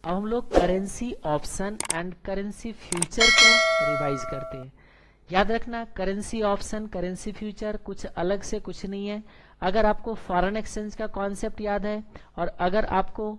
अब हम लोग currency option and currency future को रिवाइज करते हैं। याद रखना, करेंसी ऑप्शन करेंसी फ्यूचर कुछ अलग से कुछ नहीं है। अगर आपको फॉरेन एक्सचेंज का कॉन्सेप्ट याद है और अगर आपको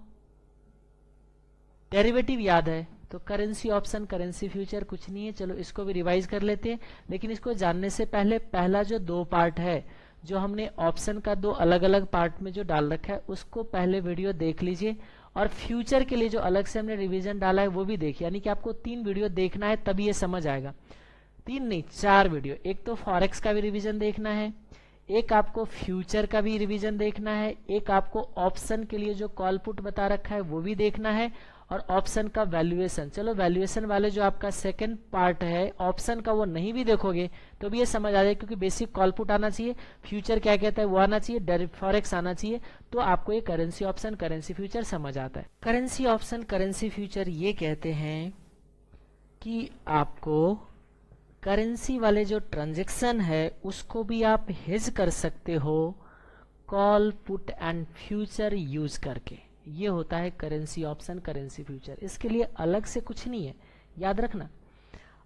डेरिवेटिव याद है तो करेंसी ऑप्शन करेंसी फ्यूचर कुछ नहीं है। चलो इसको भी रिवाइज कर लेते हैं, लेकिन इसको जानने से पहले पहला जो दो पार्ट है, जो हमने ऑप्शन का दो अलग अलग पार्ट में जो डाल रखा है, उसको पहले वीडियो देख लीजिए और फ्यूचर के लिए जो अलग से हमने रिवीजन डाला है वो भी देखिए। यानी कि आपको 3 वीडियो देखना है तभी ये समझ आएगा। 3 नहीं 4 वीडियो। एक तो फॉरेक्स का भी रिवीजन देखना है, एक आपको फ्यूचर का भी रिवीजन देखना है, एक आपको ऑप्शन के लिए जो कॉल पुट बता रखा है वो भी देखना है, और ऑप्शन का वैल्यूएशन। चलो वैल्यूएशन वाले जो आपका सेकंड पार्ट है ऑप्शन का, वो नहीं भी देखोगे तो भी ये समझ आ जाए, क्योंकि बेसिक कॉल पुट आना चाहिए, फ्यूचर क्या कहता है वो आना चाहिए, फॉरेक्स आना चाहिए, तो आपको ये करेंसी ऑप्शन करेंसी फ्यूचर समझ आता है। करेंसी ऑप्शन करेंसी फ्यूचर ये कहते हैं कि आपको करेंसी वाले जो ट्रांजेक्शन है उसको भी आप हेज कर सकते हो call put and future use करके। ये होता है करेंसी ऑप्शन करेंसी फ्यूचर। इसके लिए अलग से कुछ नहीं है, याद रखना।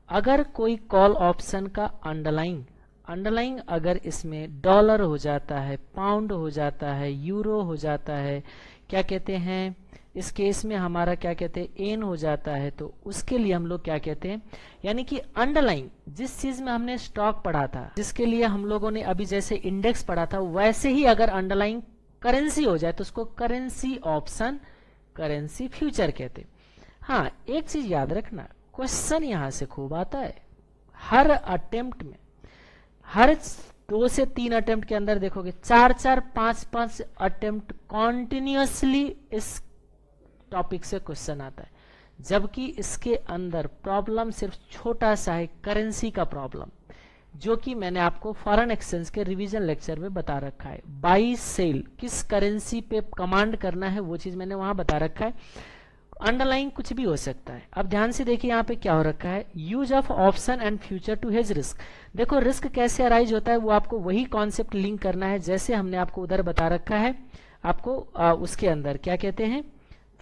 अगर कोई कॉल ऑप्शन का अंडरलाइंग अगर इसमें डॉलर हो जाता है, पाउंड हो जाता है, यूरो हो जाता है, क्या कहते हैं इस केस में हमारा क्या कहते हैं एन हो जाता है, तो उसके लिए हम लोग क्या कहते हैं, यानी कि अंडरलाइंग जिस चीज में हमने स्टॉक पढ़ा था, जिसके लिए हम लोगों ने अभी जैसे इंडेक्स पढ़ा था, वैसे ही अगर अंडरलाइंग करेंसी हो जाए तो उसको करेंसी ऑप्शन करेंसी फ्यूचर कहते। हाँ, एक चीज याद रखना, क्वेश्चन यहां से खूब आता है हर अटेम्प्ट में, हर 2 से 3 अटेम्प्ट के अंदर देखोगे 4-4 5-5 अटेम्प्ट कॉन्टिन्यूअसली इस टॉपिक से क्वेश्चन आता है, जबकि इसके अंदर प्रॉब्लम सिर्फ छोटा सा है, करेंसी का प्रॉब्लम, जो कि मैंने आपको फॉरेन एक्सचेंज के रिवीजन लेक्चर में बता रखा है। बाई सेल किस करेंसी पे कमांड करना है वो चीज मैंने वहां बता रखा है। अंडरलाइन कुछ भी हो सकता है। अब ध्यान से देखिए यहाँ पे क्या हो रखा है, use of option and future to hedge risk. देखो रिस्क कैसे अराइज होता है, वो आपको वही कॉन्सेप्ट लिंक करना है जैसे हमने आपको उधर बता रखा है। आपको उसके अंदर क्या कहते हैं,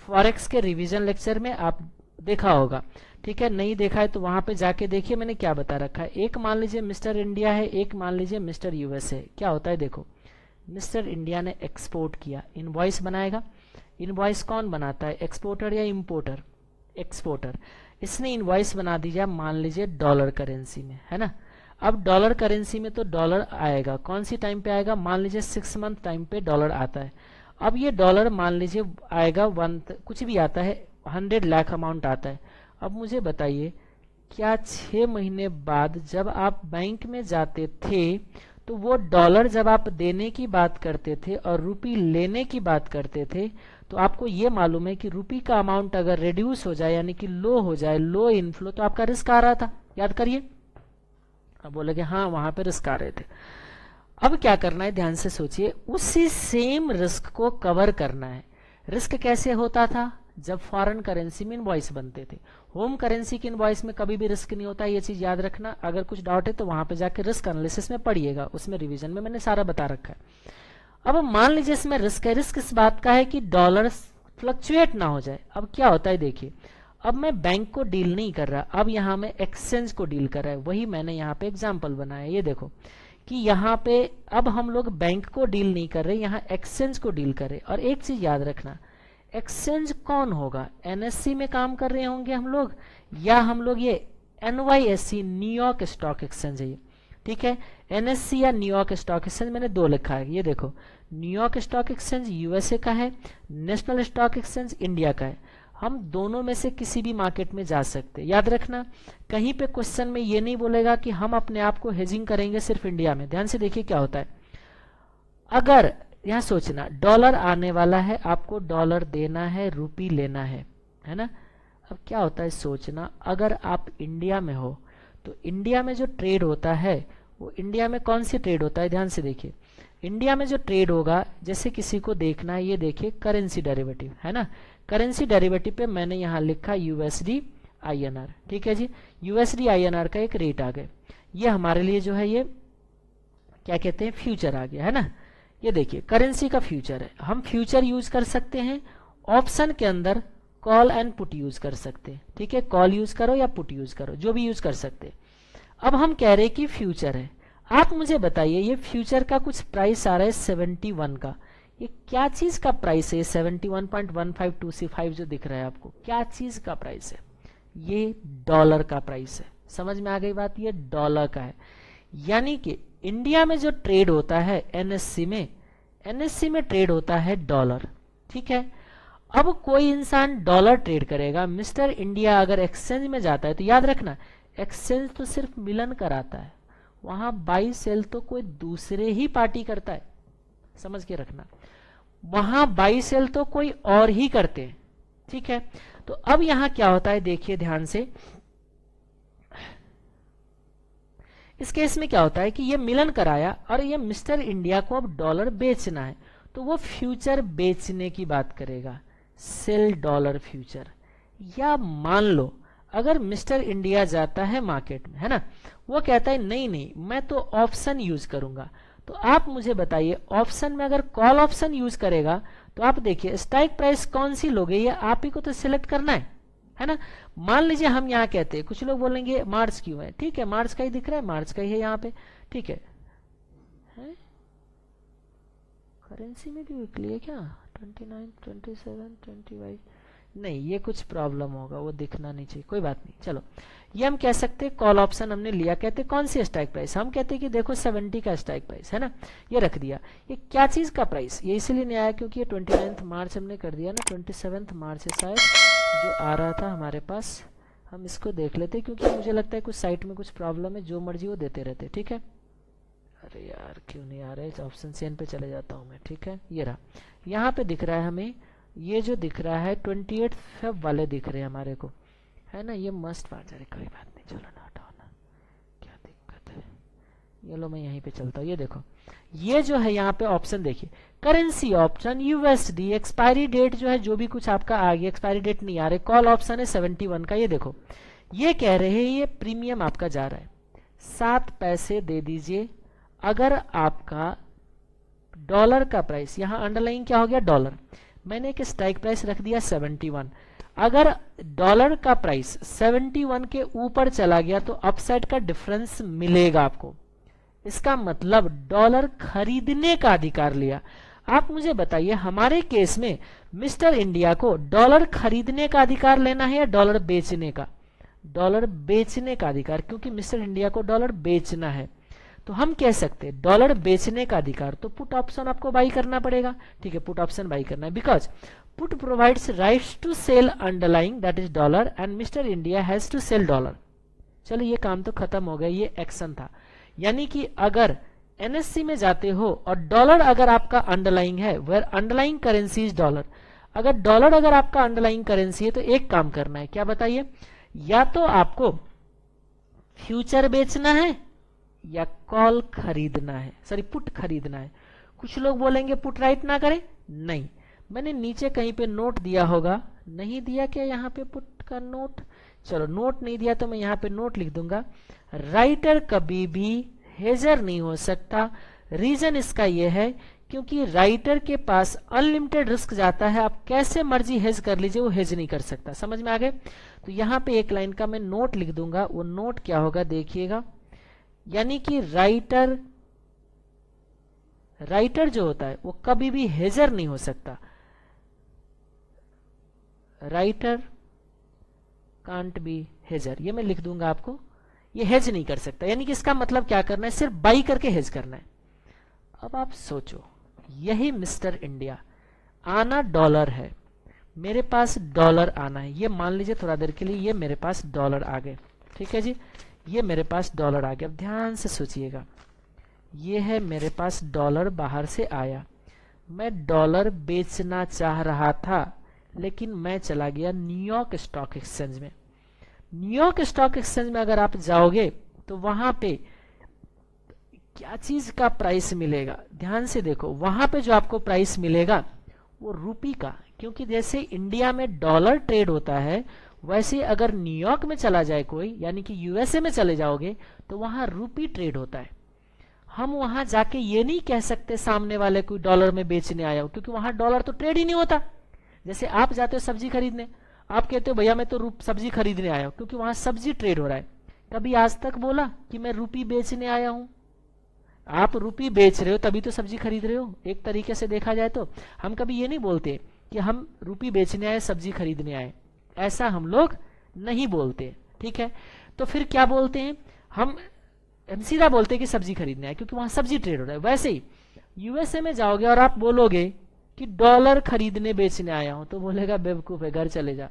फॉरेक्स के रिवीजन लेक्चर में आप देखा होगा, ठीक है। नहीं देखा है तो वहां पे जाके देखिए मैंने क्या बता रखा है। एक मान लीजिए मिस्टर इंडिया है, एक मान लीजिए मिस्टर यूएस है। क्या होता है देखो, मिस्टर इंडिया ने एक्सपोर्ट किया, इनवॉइस बनाएगा। इनवॉइस कौन बनाता है, एक्सपोर्टर या इंपोर्टर, एक्सपोर्टर। इसने इनवॉइस बना दिया मान लीजिए डॉलर करेंसी में, है ना। अब डॉलर करेंसी में तो डॉलर आएगा, कौन सी टाइम पे आएगा, मान लीजिए 6 मंथ टाइम पे डॉलर आता है। अब ये डॉलर मान लीजिए आएगा कुछ भी आता है, 100 लाख अमाउंट आता है। अब मुझे बताइए, क्या 6 महीने बाद जब आप बैंक में जाते थे तो वो डॉलर जब आप देने की बात करते थे और रुपी लेने की बात करते थे, तो आपको ये मालूम है कि रुपी का अमाउंट अगर रिड्यूस हो जाए, यानी कि लो हो जाए, लो इनफ्लो, तो आपका रिस्क आ रहा था, याद करिए। अब बोले कि हाँ वहां पे रिस्क आ रहे थे। अब क्या करना है, ध्यान से सोचिए, उसी सेम रिस्क को कवर करना है। रिस्क कैसे होता था, जब फॉरेन करेंसी में इनवॉइस बनते थे। होम करेंसी की इनवॉइस में कभी भी रिस्क नहीं होता, ये चीज याद रखना। अगर कुछ डाउट है तो वहां पे जाके रिस्क एनालिसिस में पढ़िएगा, उसमें रिवीजन में मैंने सारा बता रखा है। अब मान लीजिए इसमें रिस्क है, रिस्क इस बात का है कि डॉलर फ्लक्चुएट ना हो जाए। अब क्या होता है देखिए, अब मैं बैंक को डील नहीं कर रहा, अब यहाँ मैं एक्सचेंज को डील कर रहा है। वही मैंने यहाँ पे एग्जाम्पल बनाया, ये देखो कि यहाँ पे अब हम लोग बैंक को डील नहीं कर रहे, यहाँ एक्सचेंज को डील कर रहे। और एक चीज याद रखना, एक्सचेंज कौन होगा, एनएससी में काम कर रहे होंगे हम लोग, या हम लोग ये एनवाईएससी न्यूयॉर्क स्टॉक एक्सचेंज है ये, ठीक है। एनएससी या न्यूयॉर्क स्टॉक एक्सचेंज मैंने 2 लिखा है, ये देखो न्यूयॉर्क स्टॉक एक्सचेंज यूएसए का है, नेशनल स्टॉक एक्सचेंज इंडिया का है। हम दोनों में से किसी भी मार्केट में जा सकते हैं। याद रखना, कहीं पे क्वेश्चन में ये नहीं बोलेगा कि हम अपने आप को हेजिंग करेंगे सिर्फ इंडिया में। ध्यान से देखिए क्या होता है, अगर यहां सोचना डॉलर आने वाला है, आपको डॉलर देना है, रुपी लेना है ना। अब क्या होता है सोचना, अगर आप इंडिया में हो तो इंडिया में जो ट्रेड होता है वो इंडिया में कौन सी ट्रेड होता है, ध्यान से देखिए। इंडिया में जो ट्रेड होगा, जैसे किसी को देखना है, ये देखिए करेंसी डेरिवेटिव है ना। करेंसी डेरिवेटिव पे मैंने यहाँ लिखा यूएसडी आईएनआर, ठीक है जी। यूएसडी आईएनआर का एक रेट आ गया, ये हमारे लिए जो है ये क्या कहते हैं फ्यूचर आ गया, है ना। ये देखिए करेंसी का फ्यूचर है, हम फ्यूचर यूज कर सकते हैं ऑप्शन के अंदर कॉल एंड पुट यूज कर सकते, ठीक है, कॉल यूज करो या पुट यूज करो, जो भी यूज कर सकते। अब हम कह रहे कि फ्यूचर है, आप मुझे बताइए ये फ्यूचर का कुछ प्राइस आ रहा है 71 का, ये क्या चीज का प्राइस है? 71.15265 जो दिख रहा है आपको, क्या चीज का प्राइस है? ये डॉलर का प्राइस है। समझ में आ गई बात? ये डॉलर का है। यानी कि इंडिया में जो ट्रेड होता है एनएससी में ट्रेड होता है डॉलर, ठीक है। अब कोई इंसान डॉलर ट्रेड करेगा, मिस्टर इंडिया अगर एक्सचेंज में जाता है तो याद रखना एक्सचेंज तो सिर्फ मिलन कराता है, वहां बाई सेल तो कोई दूसरे ही पार्टी करता है, समझ के रखना, वहां बाई सेल तो कोई और ही करते हैं, ठीक है। तो अब यहां क्या होता है देखिए ध्यान से, इस केस में क्या होता है कि ये मिलन कराया और ये मिस्टर इंडिया को अब डॉलर बेचना है, तो वो फ्यूचर बेचने की बात करेगा, सेल डॉलर फ्यूचर। या मान लो अगर मिस्टर इंडिया जाता है मार्केट में, है ना, वो कहता है नहीं नहीं मैं तो ऑप्शन यूज करूंगा, तो आप मुझे बताइए ऑप्शन में अगर कॉल ऑप्शन यूज करेगा तो आप देखिए स्ट्राइक प्राइस कौन सी लोगे, ये आप ही को तो सिलेक्ट करना है ना। मान लीजिए हम यहाँ कहते हैं, कुछ लोग बोलेंगे मार्च क्यों है, ठीक है मार्च का ही दिख रहा है, मार्च का ही है यहाँ पे, ठीक है। करेंसी में भी वीकली है क्या? 29, 27, 25 नहीं, ये कुछ प्रॉब्लम होगा, वो दिखना नहीं चाहिए, कोई बात नहीं। चलो ये हम कह सकते हैं कॉल ऑप्शन हमने लिया, कहते कौन सी स्ट्राइक प्राइस, हम कहते हैं कि देखो 70 का स्ट्राइक प्राइस है ना, ये रख दिया। ये क्या चीज का प्राइस, ये इसीलिए नहीं आया क्योंकि ये 29 मार्च हमने कर दिया ना, 27 मार्च है शायद जो आ रहा था हमारे पास, हम इसको देख लेते क्योंकि मुझे लगता है कुछ साइट में कुछ प्रॉब्लम है, जो मर्जी वो देते रहते, ठीक है। अरे यार क्यों नहीं आ रहा है, ऑप्शन सेन पे चले जाता हूँ मैं, ठीक है। ये रहा, यहाँ पे दिख रहा है हमें, ये जो दिख रहा है 28 फेब वाले दिख रहे हैं हमारे को, है ना, ये मस्ट बात है, कोई बात नहीं, चलो ना हटाना, क्या दिक्कत है। ये लो मैं यहीं पे चलता हूँ, ये देखो ये जो है यहाँ पे ऑप्शन देखिए, currency option USD, expiry date जो है जो भी कुछ आपका आ गया, एक्सपायरी डेट नहीं आ रही, कॉल ऑप्शन है 71 का, ये देखो ये कह रहे हैं ये प्रीमियम आपका जा रहा है 7 पैसे दे दीजिए अगर आपका डॉलर का प्राइस, यहाँ अंडरलाइन क्या हो गया डॉलर, मैंने एक स्ट्राइक प्राइस रख दिया 71, अगर डॉलर का प्राइस 71 के ऊपर चला गया तो अपसाइड का डिफरेंस मिलेगा आपको, इसका मतलब डॉलर खरीदने का अधिकार लिया। आप मुझे बताइए हमारे केस में मिस्टर इंडिया को डॉलर खरीदने का अधिकार लेना है या डॉलर बेचने का? डॉलर बेचने का अधिकार, क्योंकि मिस्टर इंडिया को डॉलर बेचना है, तो हम कह सकते हैं डॉलर बेचने का अधिकार, तो पुट ऑप्शन आपको बाई करना पड़ेगा, ठीक है, पुट ऑप्शन बाई करना है, because put provides rights to sell underlying that is dollar and mister India has to sell dollar. चलो ये काम तो खत्म हो गया, ये एक्शन था। यानी कि अगर एनएससी में जाते हो और डॉलर अगर आपका अंडरलाइंग है, where underlying currency is dollar, अगर डॉलर अगर आपका अंडरलाइंग करेंसी है तो एक काम करना है, क्या बताइए, या तो आपको फ्यूचर बेचना है या कॉल खरीदना है, सॉरी पुट खरीदना है। कुछ लोग बोलेंगे पुट राइट ना करें, नहीं, मैंने नीचे कहीं पे नोट दिया होगा, नहीं दिया क्या यहाँ पे पुट का नोट, चलो नोट नहीं दिया तो मैं यहाँ पे नोट लिख दूंगा, राइटर कभी भी हेजर नहीं हो सकता। रीजन इसका यह है क्योंकि राइटर के पास अनलिमिटेड रिस्क जाता है, आप कैसे मर्जी हेज कर लीजिए वो हेज नहीं कर सकता, समझ में आ गए। तो यहाँ पे एक लाइन का मैं नोट लिख दूंगा, वो नोट क्या होगा देखिएगा, यानी कि राइटर जो होता है वो कभी भी हेजर नहीं हो सकता, राइटर कांट बी हेजर, ये मैं लिख दूंगा आपको, ये हेज नहीं कर सकता, यानी कि इसका मतलब क्या करना है, सिर्फ बाई करके हेज करना है। अब आप सोचो यही मिस्टर इंडिया, आना डॉलर है, मेरे पास डॉलर आना है, ये मान लीजिए थोड़ा देर के लिए ये मेरे पास डॉलर आ गए, ठीक है जी, ये मेरे पास डॉलर आ गया। अब ध्यान से सोचिएगा, ये है मेरे पास डॉलर बाहर से आया, मैं डॉलर बेचना चाह रहा था लेकिन मैं चला गया न्यूयॉर्क स्टॉक एक्सचेंज में। न्यूयॉर्क स्टॉक एक्सचेंज में अगर आप जाओगे तो वहां पे क्या चीज का प्राइस मिलेगा, ध्यान से देखो, वहां पे जो आपको प्राइस मिलेगा वो रूपी का, क्योंकि जैसे इंडिया में डॉलर ट्रेड होता है वैसे अगर न्यूयॉर्क में चला जाए कोई, यानी कि यूएसए में चले जाओगे तो वहां रूपी ट्रेड होता है। हम वहां जाके ये नहीं कह सकते सामने वाले कोई डॉलर में बेचने आया हो, क्योंकि वहां डॉलर तो ट्रेड ही नहीं होता। जैसे आप जाते हो सब्जी खरीदने, आप कहते हो भैया मैं तो सब्जी खरीदने आया हूं, क्योंकि वहां सब्जी ट्रेड हो रहा है। कभी आज तक बोला कि मैं रुपी बेचने आया हूं? आप रुपी बेच रहे हो तभी तो सब्जी खरीद रहे हो, एक तरीके से देखा जाए तो। हम कभी ये नहीं बोलते कि हम रुपी बेचने आए सब्जी खरीदने आए, ऐसा हम लोग नहीं बोलते, ठीक है। तो फिर क्या बोलते हैं हम सीधा बोलते हैं कि सब्जी खरीदने आए, क्योंकि वहां सब्जी ट्रेड हो रहा है। वैसे ही यूएसए में जाओगे और आप बोलोगे कि डॉलर खरीदने बेचने आया हूं, तो बोलेगा बेवकूफ है, घर चले जा।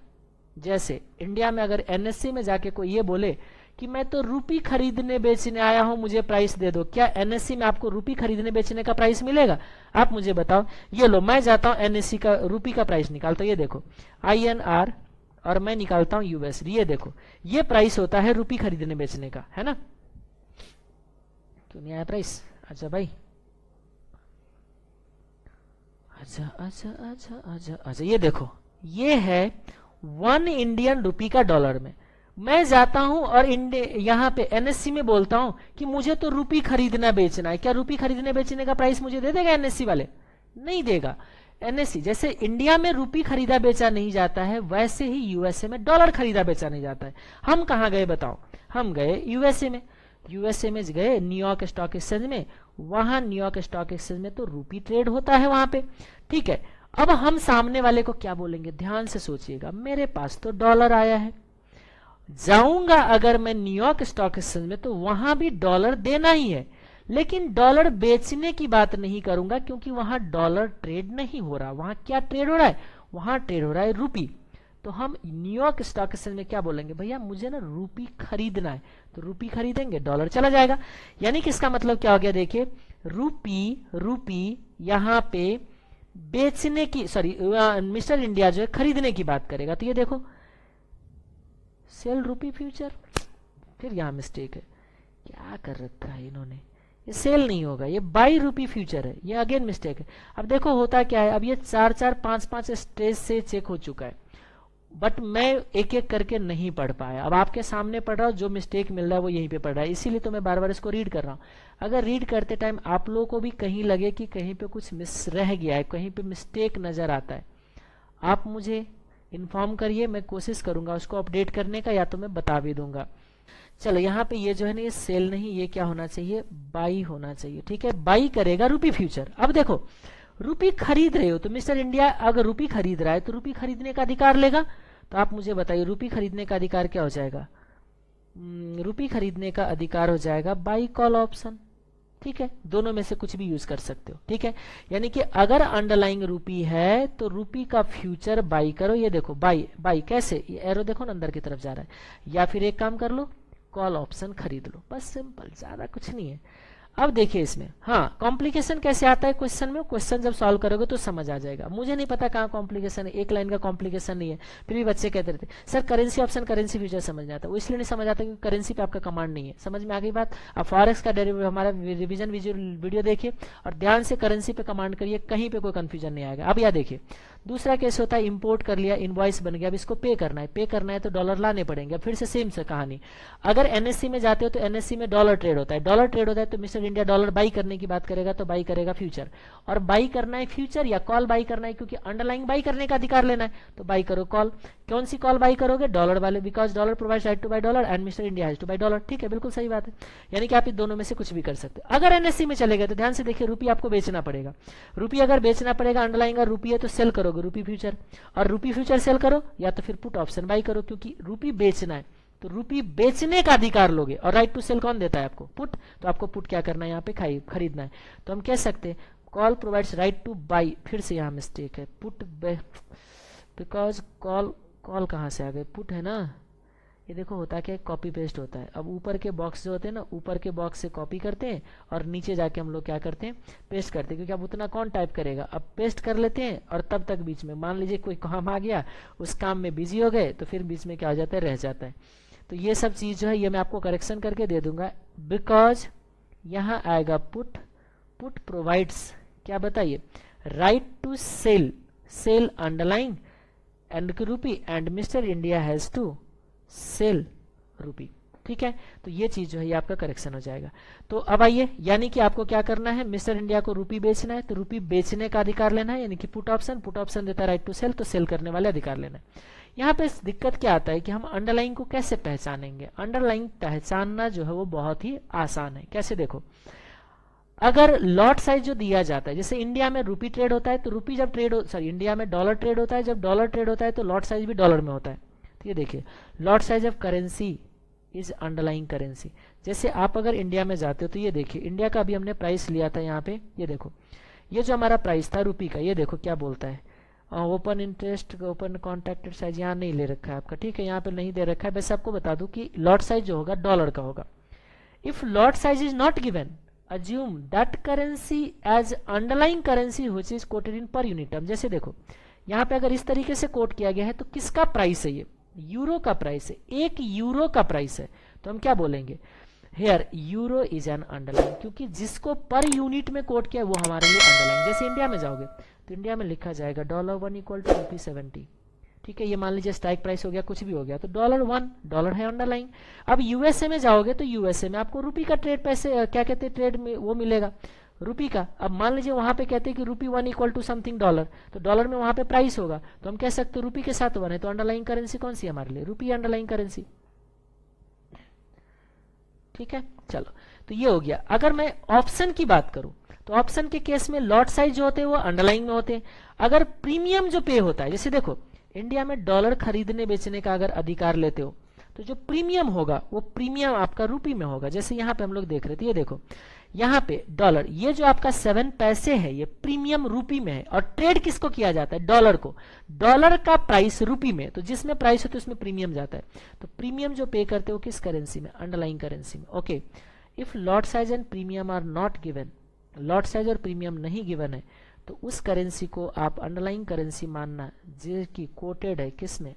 जैसे इंडिया में अगर एनएससी में जाके कोई ये बोले कि मैं तो रुपी खरीदने बेचने आया हूं, मुझे प्राइस दे दो, क्या एनएससी में आपको रुपी खरीदने बेचने का प्राइस मिलेगा? आप मुझे बताओ। ये लो, मैं जाता हूं एनएससी का रुपी का प्राइस निकालता हूं, ये देखो INR, और मैं निकालता हूं USD, ये देखो, ये प्राइस होता है रुपी खरीदने बेचने का, है ना? क्यों नहीं आया प्राइस? अच्छा भाई, अच्छा अच्छा अच्छा अच्छा अच्छा, ये देखो, ये है 1 इंडियन रुपी का डॉलर में। मैं जाता हूं और यहाँ पे एनएससी में बोलता हूं कि मुझे तो रुपी खरीदना बेचना है, क्या रुपी खरीदने बेचने का प्राइस मुझे दे देगा एनएससी वाले? नहीं देगा। एनएससी, जैसे इंडिया में रुपी खरीदा बेचा नहीं जाता है, वैसे ही यूएसए में डॉलर खरीदा बेचा नहीं जाता है। हम कहाँ गए बताओ? हम गए यूएसए में। यूएसए में गए न्यूयॉर्क स्टॉक एक्सचेंज में, वहां न्यूयॉर्क स्टॉक एक्सचेंज में तो रुपी ट्रेड होता है वहां पे, ठीक है। अब हम सामने वाले को क्या बोलेंगे? ध्यान से सोचिएगा, मेरे पास तो डॉलर आया है, जाऊंगा अगर मैं न्यूयॉर्क स्टॉक एक्सचेंज में तो वहां भी डॉलर देना ही है, लेकिन डॉलर बेचने की बात नहीं करूंगा, क्योंकि वहां डॉलर ट्रेड नहीं हो रहा। वहां क्या ट्रेड हो रहा है? वहां ट्रेड हो रहा है रुपी। तो हम न्यूयॉर्क स्टॉक एक्सचेंज में क्या बोलेंगे? भैया मुझे ना रुपी खरीदना है, तो रुपी खरीदेंगे, डॉलर चला जाएगा। यानी कि इसका मतलब क्या हो गया? देखिए, रुपी यहां पे बेचने की, सॉरी मिस्टर इंडिया जो है खरीदने की बात करेगा, तो ये देखो सेल रुपी फ्यूचर, फिर यहां मिस्टेक है, क्या कर रखा है इन्होंने, ये सेल नहीं होगा, ये बाई रुपी फ्यूचर है, ये अगेन मिस्टेक है। अब देखो होता क्या है, अब ये 4-4, 5-5 स्टेज से चेक हो चुका है, बट मैं एक एक करके नहीं पढ़ पाया। अब आपके सामने पढ़ रहा हूं, जो मिस्टेक मिल रहा है वो यहीं पे पढ़ रहा है, इसीलिए तो मैं बार बार इसको रीड कर रहा हूं। अगर रीड करते टाइम आप लोगों को भी कहीं लगे कि कहीं पे कुछ मिस रह गया है, कहीं पे मिस्टेक नजर आता है, आप मुझे इन्फॉर्म करिए, मैं कोशिश करूंगा उसको अपडेट करने का, या तो मैं बता भी दूंगा। चलो यहाँ पे ये जो है ना, ये सेल नहीं, ये क्या होना चाहिए? बाई होना चाहिए, ठीक है। बाई करेगा रुपी फ्यूचर। अब देखो, रुपी खरीद रहे हो तो मिस्टर इंडिया अगर रुपी खरीद रहा है तो रुपी खरीदने का अधिकार लेगा। तो आप मुझे बताइए, रुपी खरीदने का अधिकार क्या हो जाएगा? रुपी खरीदने का अधिकार हो जाएगा बाई कॉल ऑप्शन, ठीक है। दोनों में से कुछ भी यूज कर सकते हो, ठीक है। यानी कि अगर अंडरलाइंग रुपी है तो रुपी का फ्यूचर बाई करो। ये देखो बाई कैसे, ये एरो देखो ना अंदर की तरफ जा रहा है। या फिर एक काम कर लो, कॉल ऑप्शन खरीद लो, बस सिंपल, ज्यादा कुछ नहीं है। अब देखिए इसमें, हाँ, कॉम्प्लिकेशन कैसे आता है क्वेश्चन में? क्वेश्चन जब सॉल्व करोगे तो समझ आ जाएगा। मुझे नहीं पता कहाँ कॉम्प्लिकेशन है, एक लाइन का कॉम्प्लिकेशन नहीं है, फिर भी बच्चे कहते रहते sir currency option currency future समझ नहीं आता। वो इसलिए नहीं समझ आता क्योंकि करेंसी पे आपका कमांड नहीं है। समझ में आ गई बात? अब फॉरेक्स का डेरिवेटिव हमारा रिवीजन वीडियो देखिए और ध्यान से करेंसी पे कमांड करिए, कहीं पे कोई कंफ्यूजन नहीं आएगा। अब यह देखिए, दूसरा केस होता है इंपोर्ट कर लिया, इनवॉइस बन गया, अब इसको पे करना है तो डॉलर लाने पड़ेंगे। फिर से सेम से कहानी, अगर एनएससी में जाते हो तो एनएससी में डॉलर ट्रेड होता है, तो मिस्टर इंडिया डॉलर बाई करने की बात करेगा तो बाई करेगा फ्यूचर। और बाई करना है फ्यूचर या कॉल बाई करना है, क्योंकि अंडरलाइंग बाई करने का अधिकार लेना है, तो बाई करो कॉल। कौन सी कॉल बाई करोगे? डॉलर वाले, because dollar provides right two by dollar and mister India has two by dollar, ठीक है, बिल्कुल सही बात है। यानी कि आप इन दोनों में से कुछ भी कर सकते हो। अगर एनएससी में चले गए तो ध्यान से देखिए, रुपी आपको बेचना पड़ेगा। रुपी अगर बेचना पड़ेगा, अंडरलाइंग रुपी है तो सेल करोगे रुपी फ्यूचर, और रुपी फ्यूचर सेल करो या तो फिर पुट ऑप्शन बाई करो, क्योंकि रुपी बेचना है तो रुपी बेचने का अधिकार लोगे। और राइट टू सेल कौन देता है आपको? पुट। तो आपको पुट क्या करना है? यहाँ पे खरीदना है। तो हम कह सकते हैं call provides right two by, फिर से यहाँ मिस्टेक है, पुट, बिकॉज कॉल कहाँ से आ गए? पुट है ना, ये देखो होता क्या है, कॉपी पेस्ट होता है। अब ऊपर के बॉक्स जो होते हैं ना, ऊपर के बॉक्स से कॉपी करते हैं और नीचे जाके हम लोग क्या करते हैं? पेस्ट करते हैं, क्योंकि अब उतना कौन टाइप करेगा। अब पेस्ट कर लेते हैं और तब तक बीच में मान लीजिए कोई काम आ गया, उस काम में बिजी हो गए, तो फिर बीच में क्या हो जाता है? रह जाता है। तो ये सब चीज जो है ये मैं आपको करेक्शन करके दे दूंगा, बिकॉज यहाँ आएगा पुट प्रोवाइड्स, क्या बताइए? Right to sell underlying and rupee and mister India has to sell rupee, ठीक है। तो ये चीज जो है ये आपका करेक्शन हो जाएगा। तो अब आइए, यानी कि आपको क्या करना है? मिस्टर इंडिया को रुपी बेचना है तो रुपी बेचने का अधिकार लेना है, यानी कि पुट ऑप्शन देता है राइट टू सेल, तो सेल करने वाले अधिकार लेना है। यहाँ पे दिक्कत क्या आता है कि हम अंडरलाइन को कैसे पहचानेंगे। अंडरलाइन पहचानना जो है वो बहुत ही आसान है। कैसे देखो, अगर लॉट साइज जो दिया जाता है, जैसे इंडिया में रुपी ट्रेड होता है तो रुपी जब ट्रेड सॉरी इंडिया में डॉलर ट्रेड होता है, जब डॉलर ट्रेड होता है तो लॉट साइज भी डॉलर में होता है। तो ये देखिए, lot size of currency is underlying currency. जैसे आप अगर इंडिया में जाते हो तो ये देखिए, इंडिया का अभी हमने प्राइस लिया था यहाँ पे, ये देखो ये जो हमारा प्राइस था रुपी का, ये देखो क्या बोलता है, open interest open contracted size यहाँ नहीं ले रखा है आपका, ठीक है, यहाँ पे नहीं दे रखा है। वैसे आपको बता दूं कि लॉट साइज जो होगा डॉलर का होगा। If lot size is not given, assume that currency as underlying currency which is quoted in per unit term। जैसे देखो यहाँ पे अगर इस तरीके से कोट किया गया है तो किसका प्राइस है, ये यूरो का प्राइस है, 1 यूरो का प्राइस है। तो हम क्या बोलेंगे, here euro is an underline, क्योंकि जिसको पर यूनिट में कोट किया वो हमारे लिए अंडरलाइन। जैसे इंडिया में जाओगे तो इंडिया में लिखा जाएगा $1 इक्वल टू ₹70, ठीक है, ये मान लीजिए स्ट्राइक प्राइस हो गया, कुछ भी हो गया तो $1 डॉलर है अंडरलाइन। अब यूएसए में जाओगे तो यूएसए में आपको रुपी का ट्रेड पैसे क्या कहते हैं ट्रेड में वो मिलेगा रुपी का। अब मान लीजिए वहां पे कहते हैं कि रुपी 1 इक्वल टू समथिंग डॉलर, तो डॉलर में वहां पे प्राइस होगा, तो हम कह सकते हैं रुपी के साथ 1 है, तो अंडरलाइन करेंसी कौन सी है हमारे लिए, रुपी अंडरलाइन करेंसी, ठीक है। चलो तो ये हो गया। अगर मैं ऑप्शन की बात करूं तो ऑप्शन के केस में लॉट साइज जो होते हैं वो अंडरलाइन में होते हैं। अगर प्रीमियम जो पे होता है, जैसे देखो इंडिया में डॉलर खरीदने बेचने का अगर अधिकार लेते हो तो जो प्रीमियम होगा वो प्रीमियम आपका रुपी में होगा। जैसे यहाँ पे हम लोग देख रहे थे, ये देखो यहाँ पे डॉलर, ये जो आपका 7 पैसे है ये प्रीमियम रुपी में है, और ट्रेड किसको किया जाता है, डॉलर को। डॉलर का प्राइस रुपी में, तो जिसमें प्राइस होता है उसमें प्रीमियम जाता है। तो प्रीमियम जो पे करते हो किस करेंसी में, अंडरलाइन करेंसी में। Okay, if lot size and premium are not given, lot size और प्रीमियम नहीं गिवन है तो उस करेंसी को आप अंडरलाइन करेंसी मानना जो कि कोटेड है किसमें,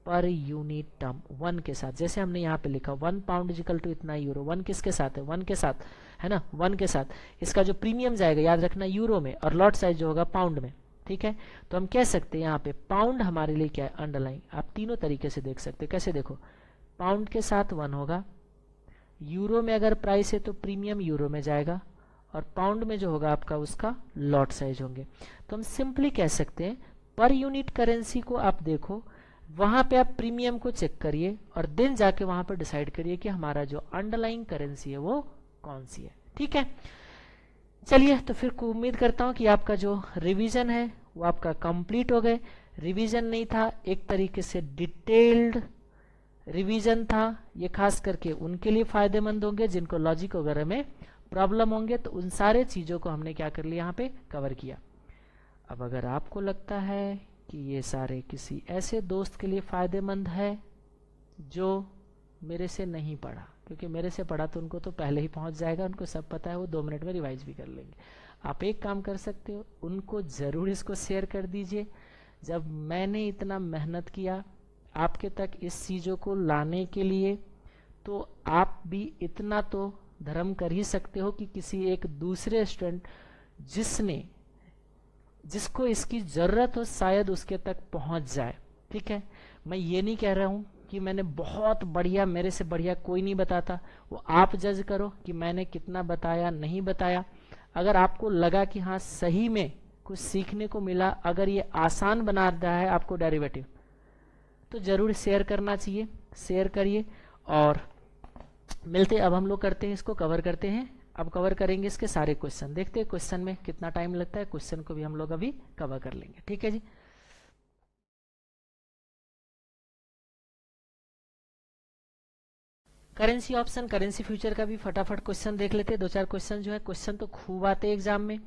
पर यूनिट टर्म 1 के साथ। जैसे हमने यहाँ पे लिखा 1 पाउंड इक्वल टू इतना यूरो, 1 किसके साथ है, 1 के साथ है ना, 1 के साथ। इसका जो प्रीमियम जाएगा याद रखना यूरो में, और लॉट साइज जो होगा पाउंड में, ठीक है। तो हम कह सकते हैं यहाँ पे पाउंड हमारे लिए क्या है, अंडरलाइन। आप तीनों तरीके से देख सकते हैं। कैसे देखो, पाउंड के साथ 1 होगा, यूरो में अगर प्राइस है तो प्रीमियम यूरो में जाएगा, और पाउंड में जो होगा आपका उसका लॉट साइज होंगे। तो हम सिंपली कह सकते हैं पर यूनिट करेंसी को आप देखो, वहां पे आप प्रीमियम को चेक करिए और देन जाके वहां पर डिसाइड करिए कि हमारा जो अंडरलाइन करेंसी है वो कौन सी है, ठीक है। चलिए, तो फिर उम्मीद करता हूं कि आपका जो रिवीजन है वो आपका कंप्लीट हो गए। रिवीजन नहीं था, एक तरीके से डिटेल्ड रिवीजन था। ये खास करके उनके लिए फायदेमंद होंगे जिनको लॉजिक वगैरह में प्रॉब्लम होंगे। तो उन सारे चीजों को हमने क्या कर लिया, यहाँ पे कवर किया। अब अगर आपको लगता है कि ये सारे किसी ऐसे दोस्त के लिए फायदेमंद है जो मेरे से नहीं पढ़ा, क्योंकि मेरे से पढ़ा तो उनको तो पहले ही पहुंच जाएगा, उनको सब पता है, वो 2 मिनट में रिवाइज भी कर लेंगे। आप एक काम कर सकते हो, उनको जरूर इसको शेयर कर दीजिए। जब मैंने इतना मेहनत किया आपके तक इस चीजों को लाने के लिए, तो आप भी इतना तो धर्म कर ही सकते हो कि किसी एक दूसरे स्टूडेंट जिसको इसकी जरूरत हो शायद उसके तक पहुंच जाए, ठीक है। मैं ये नहीं कह रहा हूं कि मैंने बहुत बढ़िया, मेरे से बढ़िया कोई नहीं बताता, वो आप जज करो कि मैंने कितना बताया नहीं बताया। अगर आपको लगा कि हाँ सही में कुछ सीखने को मिला, अगर ये आसान बना रहा है आपको डेरिवेटिव, तो जरूर शेयर करना चाहिए, शेयर करिए। और मिलते, अब हम लोग करते हैं, इसको कवर करते हैं। अब कवर करेंगे इसके सारे क्वेश्चन, देखते हैं क्वेश्चन में कितना टाइम लगता है, क्वेश्चन को भी हम लोग अभी कवर कर लेंगे, ठीक है जी। करेंसी ऑप्शन, करेंसी फ्यूचर का भी फटाफट क्वेश्चन देख लेते हैं। 2-4 क्वेश्चन जो है, क्वेश्चन तो खूब आते हैं एग्जाम में।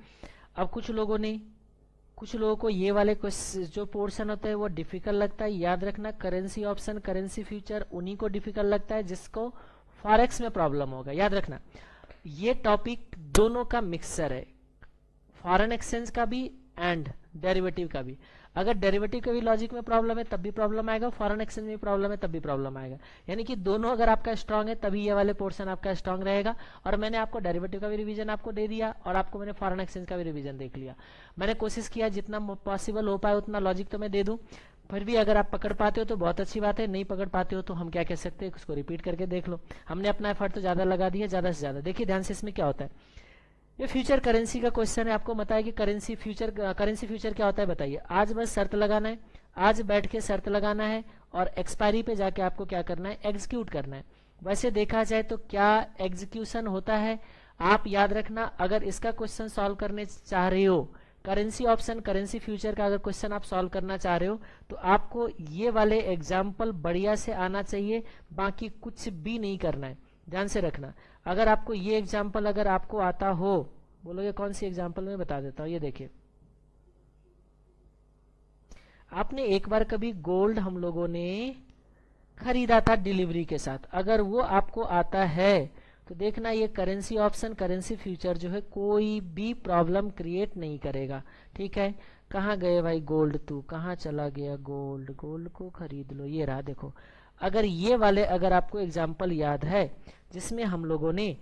अब कुछ लोगों को ये वाले जो पोर्शन होता है वो डिफिकल्ट लगता है। याद रखना, करेंसी ऑप्शन, करेंसी फ्यूचर उन्हीं को डिफिकल्ट लगता है जिसको फॉरेक्स में प्रॉब्लम होगा। याद रखना, ये टॉपिक दोनों का मिक्सचर है, फॉरेन एक्सचेंज का भी एंड डेरिवेटिव का भी। अगर डेरिवेटिव का भी लॉजिक में प्रॉब्लम है तब भी प्रॉब्लम आएगा, फॉरेन एक्सचेंज में प्रॉब्लम है तब भी प्रॉब्लम आएगा। यानी कि दोनों अगर आपका स्ट्रांग है तभी ये वाले पोर्शन आपका स्ट्रांग रहेगा। और मैंने आपको डेरिवेटिव का भी रिवीजन आपको दे दिया और आपको मैंने फॉरेन एक्सचेंज का भी रिवीजन देख लिया। मैंने कोशिश किया जितना पॉसिबल हो पाए उतना लॉजिक तो मैं दे दूं, फिर भी अगर आप पकड़ पाते हो तो बहुत अच्छी बात है, नहीं पकड़ पाते हो तो हम क्या कह सकते हैं, उसको रिपीट करके देख लो। हमने अपना एफर्ट तो ज्यादा लगा दिया, ज्यादा से ज्यादा। देखिए ध्यान से, इसमें क्या होता है, ये फ्यूचर करेंसी का क्वेश्चन है। आपको बताया कि करेंसी फ्यूचर क्या होता है, बताइए। आज बस शर्त लगाना है, आज बैठ के शर्त लगाना है और एक्सपायरी पे जाके आपको क्या करना है, एग्जीक्यूट करना है। वैसे देखा जाए तो क्या एग्जीक्यूशन होता है, आप याद रखना, अगर इसका क्वेश्चन सॉल्व करने चाह रहे हो, करेंसी ऑप्शन करेंसी फ्यूचर का अगर क्वेश्चन आप सॉल्व करना चाह रहे हो, तो आपको ये वाले एग्जाम्पल बढ़िया से आना चाहिए, बाकी कुछ भी नहीं करना है। ध्यान से रखना, अगर आपको ये एग्जाम्पल अगर आपको आता हो, बोलोगे कौन सी एग्जाम्पल, मैं बता देता हूँ। ये देखिए, आपने एक बार कभी गोल्ड हम लोगों ने खरीदा था डिलीवरी के साथ, अगर वो आपको आता है तो देखना ये करेंसी ऑप्शन करेंसी फ्यूचर जो है कोई भी प्रॉब्लम क्रिएट नहीं करेगा। ठीक है, कहाँ गए भाई गोल्ड, तू कहाँ चला गया गोल्ड, गोल्ड को खरीद लो, ये रहा देखो। अगर ये वाले अगर आपको एग्जाम्पल याद है जिसमें हम लोगों ने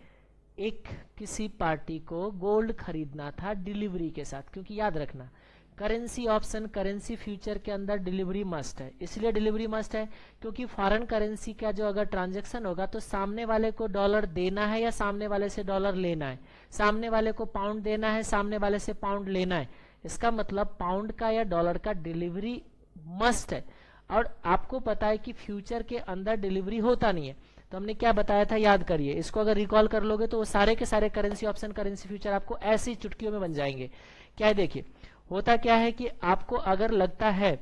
एक किसी पार्टी को गोल्ड खरीदना था डिलीवरी के साथ, क्योंकि याद रखना करेंसी ऑप्शन करेंसी फ्यूचर के अंदर डिलीवरी मस्ट है। इसलिए डिलीवरी मस्ट है क्योंकि फॉरेन करेंसी का जो अगर ट्रांजैक्शन होगा तो सामने वाले को डॉलर देना है या सामने वाले से डॉलर लेना है, सामने वाले को पाउंड देना है, सामने वाले से पाउंड लेना है। इसका मतलब पाउंड का या डॉलर का डिलीवरी मस्ट है। और आपको पता है कि फ्यूचर के अंदर डिलीवरी होता नहीं है, तो हमने क्या बताया था, याद करिए इसको, अगर रिकॉल कर लोगे तो वो सारे के सारे करेंसी ऑप्शन करेंसी फ्यूचर आपको ऐसी चुटकियों में बन जाएंगे। क्या है, देखिए होता क्या है कि आपको अगर लगता है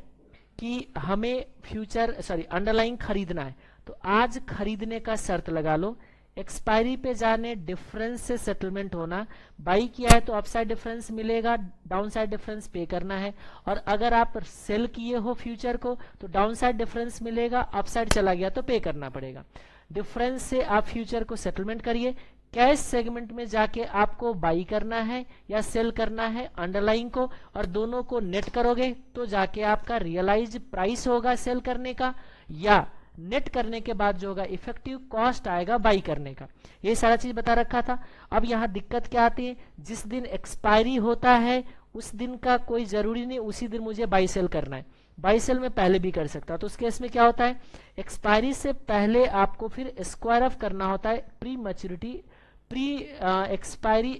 कि हमें फ्यूचर अंडरलाइन खरीदना है, तो आज खरीदने का शर्त लगा लो, एक्सपायरी पे जाने डिफरेंस से सेटलमेंट होना, बाई किया है तो अपसाइड डिफरेंस मिलेगा, डाउन साइड डिफरेंस पे करना है, और अगर आप सेल किए हो फ्यूचर को तो डाउन साइड डिफरेंस मिलेगा, अपसाइड चला गया तो पे करना पड़ेगा। डिफरेंस से आप फ्यूचर को सेटलमेंट करिए, कैश सेगमेंट में जाके आपको बाई करना है या सेल करना है अंडरलाइन को, और दोनों को नेट करोगे तो जाके आपका रियलाइज प्राइस होगा सेल करने का, या नेट करने के बाद जो होगा इफेक्टिव कॉस्ट आएगा बाई करने का। ये सारा चीज बता रखा था। अब यहाँ दिक्कत क्या आती है, जिस दिन एक्सपायरी होता है उस दिन का कोई जरूरी नहीं उसी दिन मुझे बाई सेल करना है, बाई सेल में पहले भी कर सकता, तो उस केस में क्या होता है, एक्सपायरी से पहले आपको फिर स्क्वायर ऑफ करना होता है, pre maturity pre expiry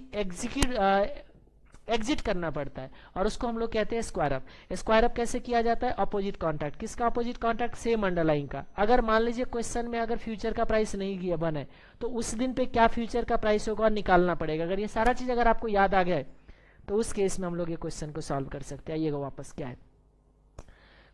exit करना पड़ता है, और उसको हम लोग कहते हैं स्क्वायर अप। स्क्वायर अप कैसे किया जाता है, अपोजिट कॉन्ट्रैक्ट, किसका अपोजिट कॉन्ट्रैक्ट, सेम अंडरलाइन का। अगर मान लीजिए क्वेश्चन में अगर फ्यूचर का प्राइस नहीं किया बना है तो उस दिन पे क्या फ्यूचर का प्राइस होगा निकालना पड़ेगा। अगर ये सारा चीज अगर आपको याद आ गया है तो उस केस में हम लोग ये क्वेश्चन को सॉल्व कर सकते हैं। आइएगा वापस, क्या है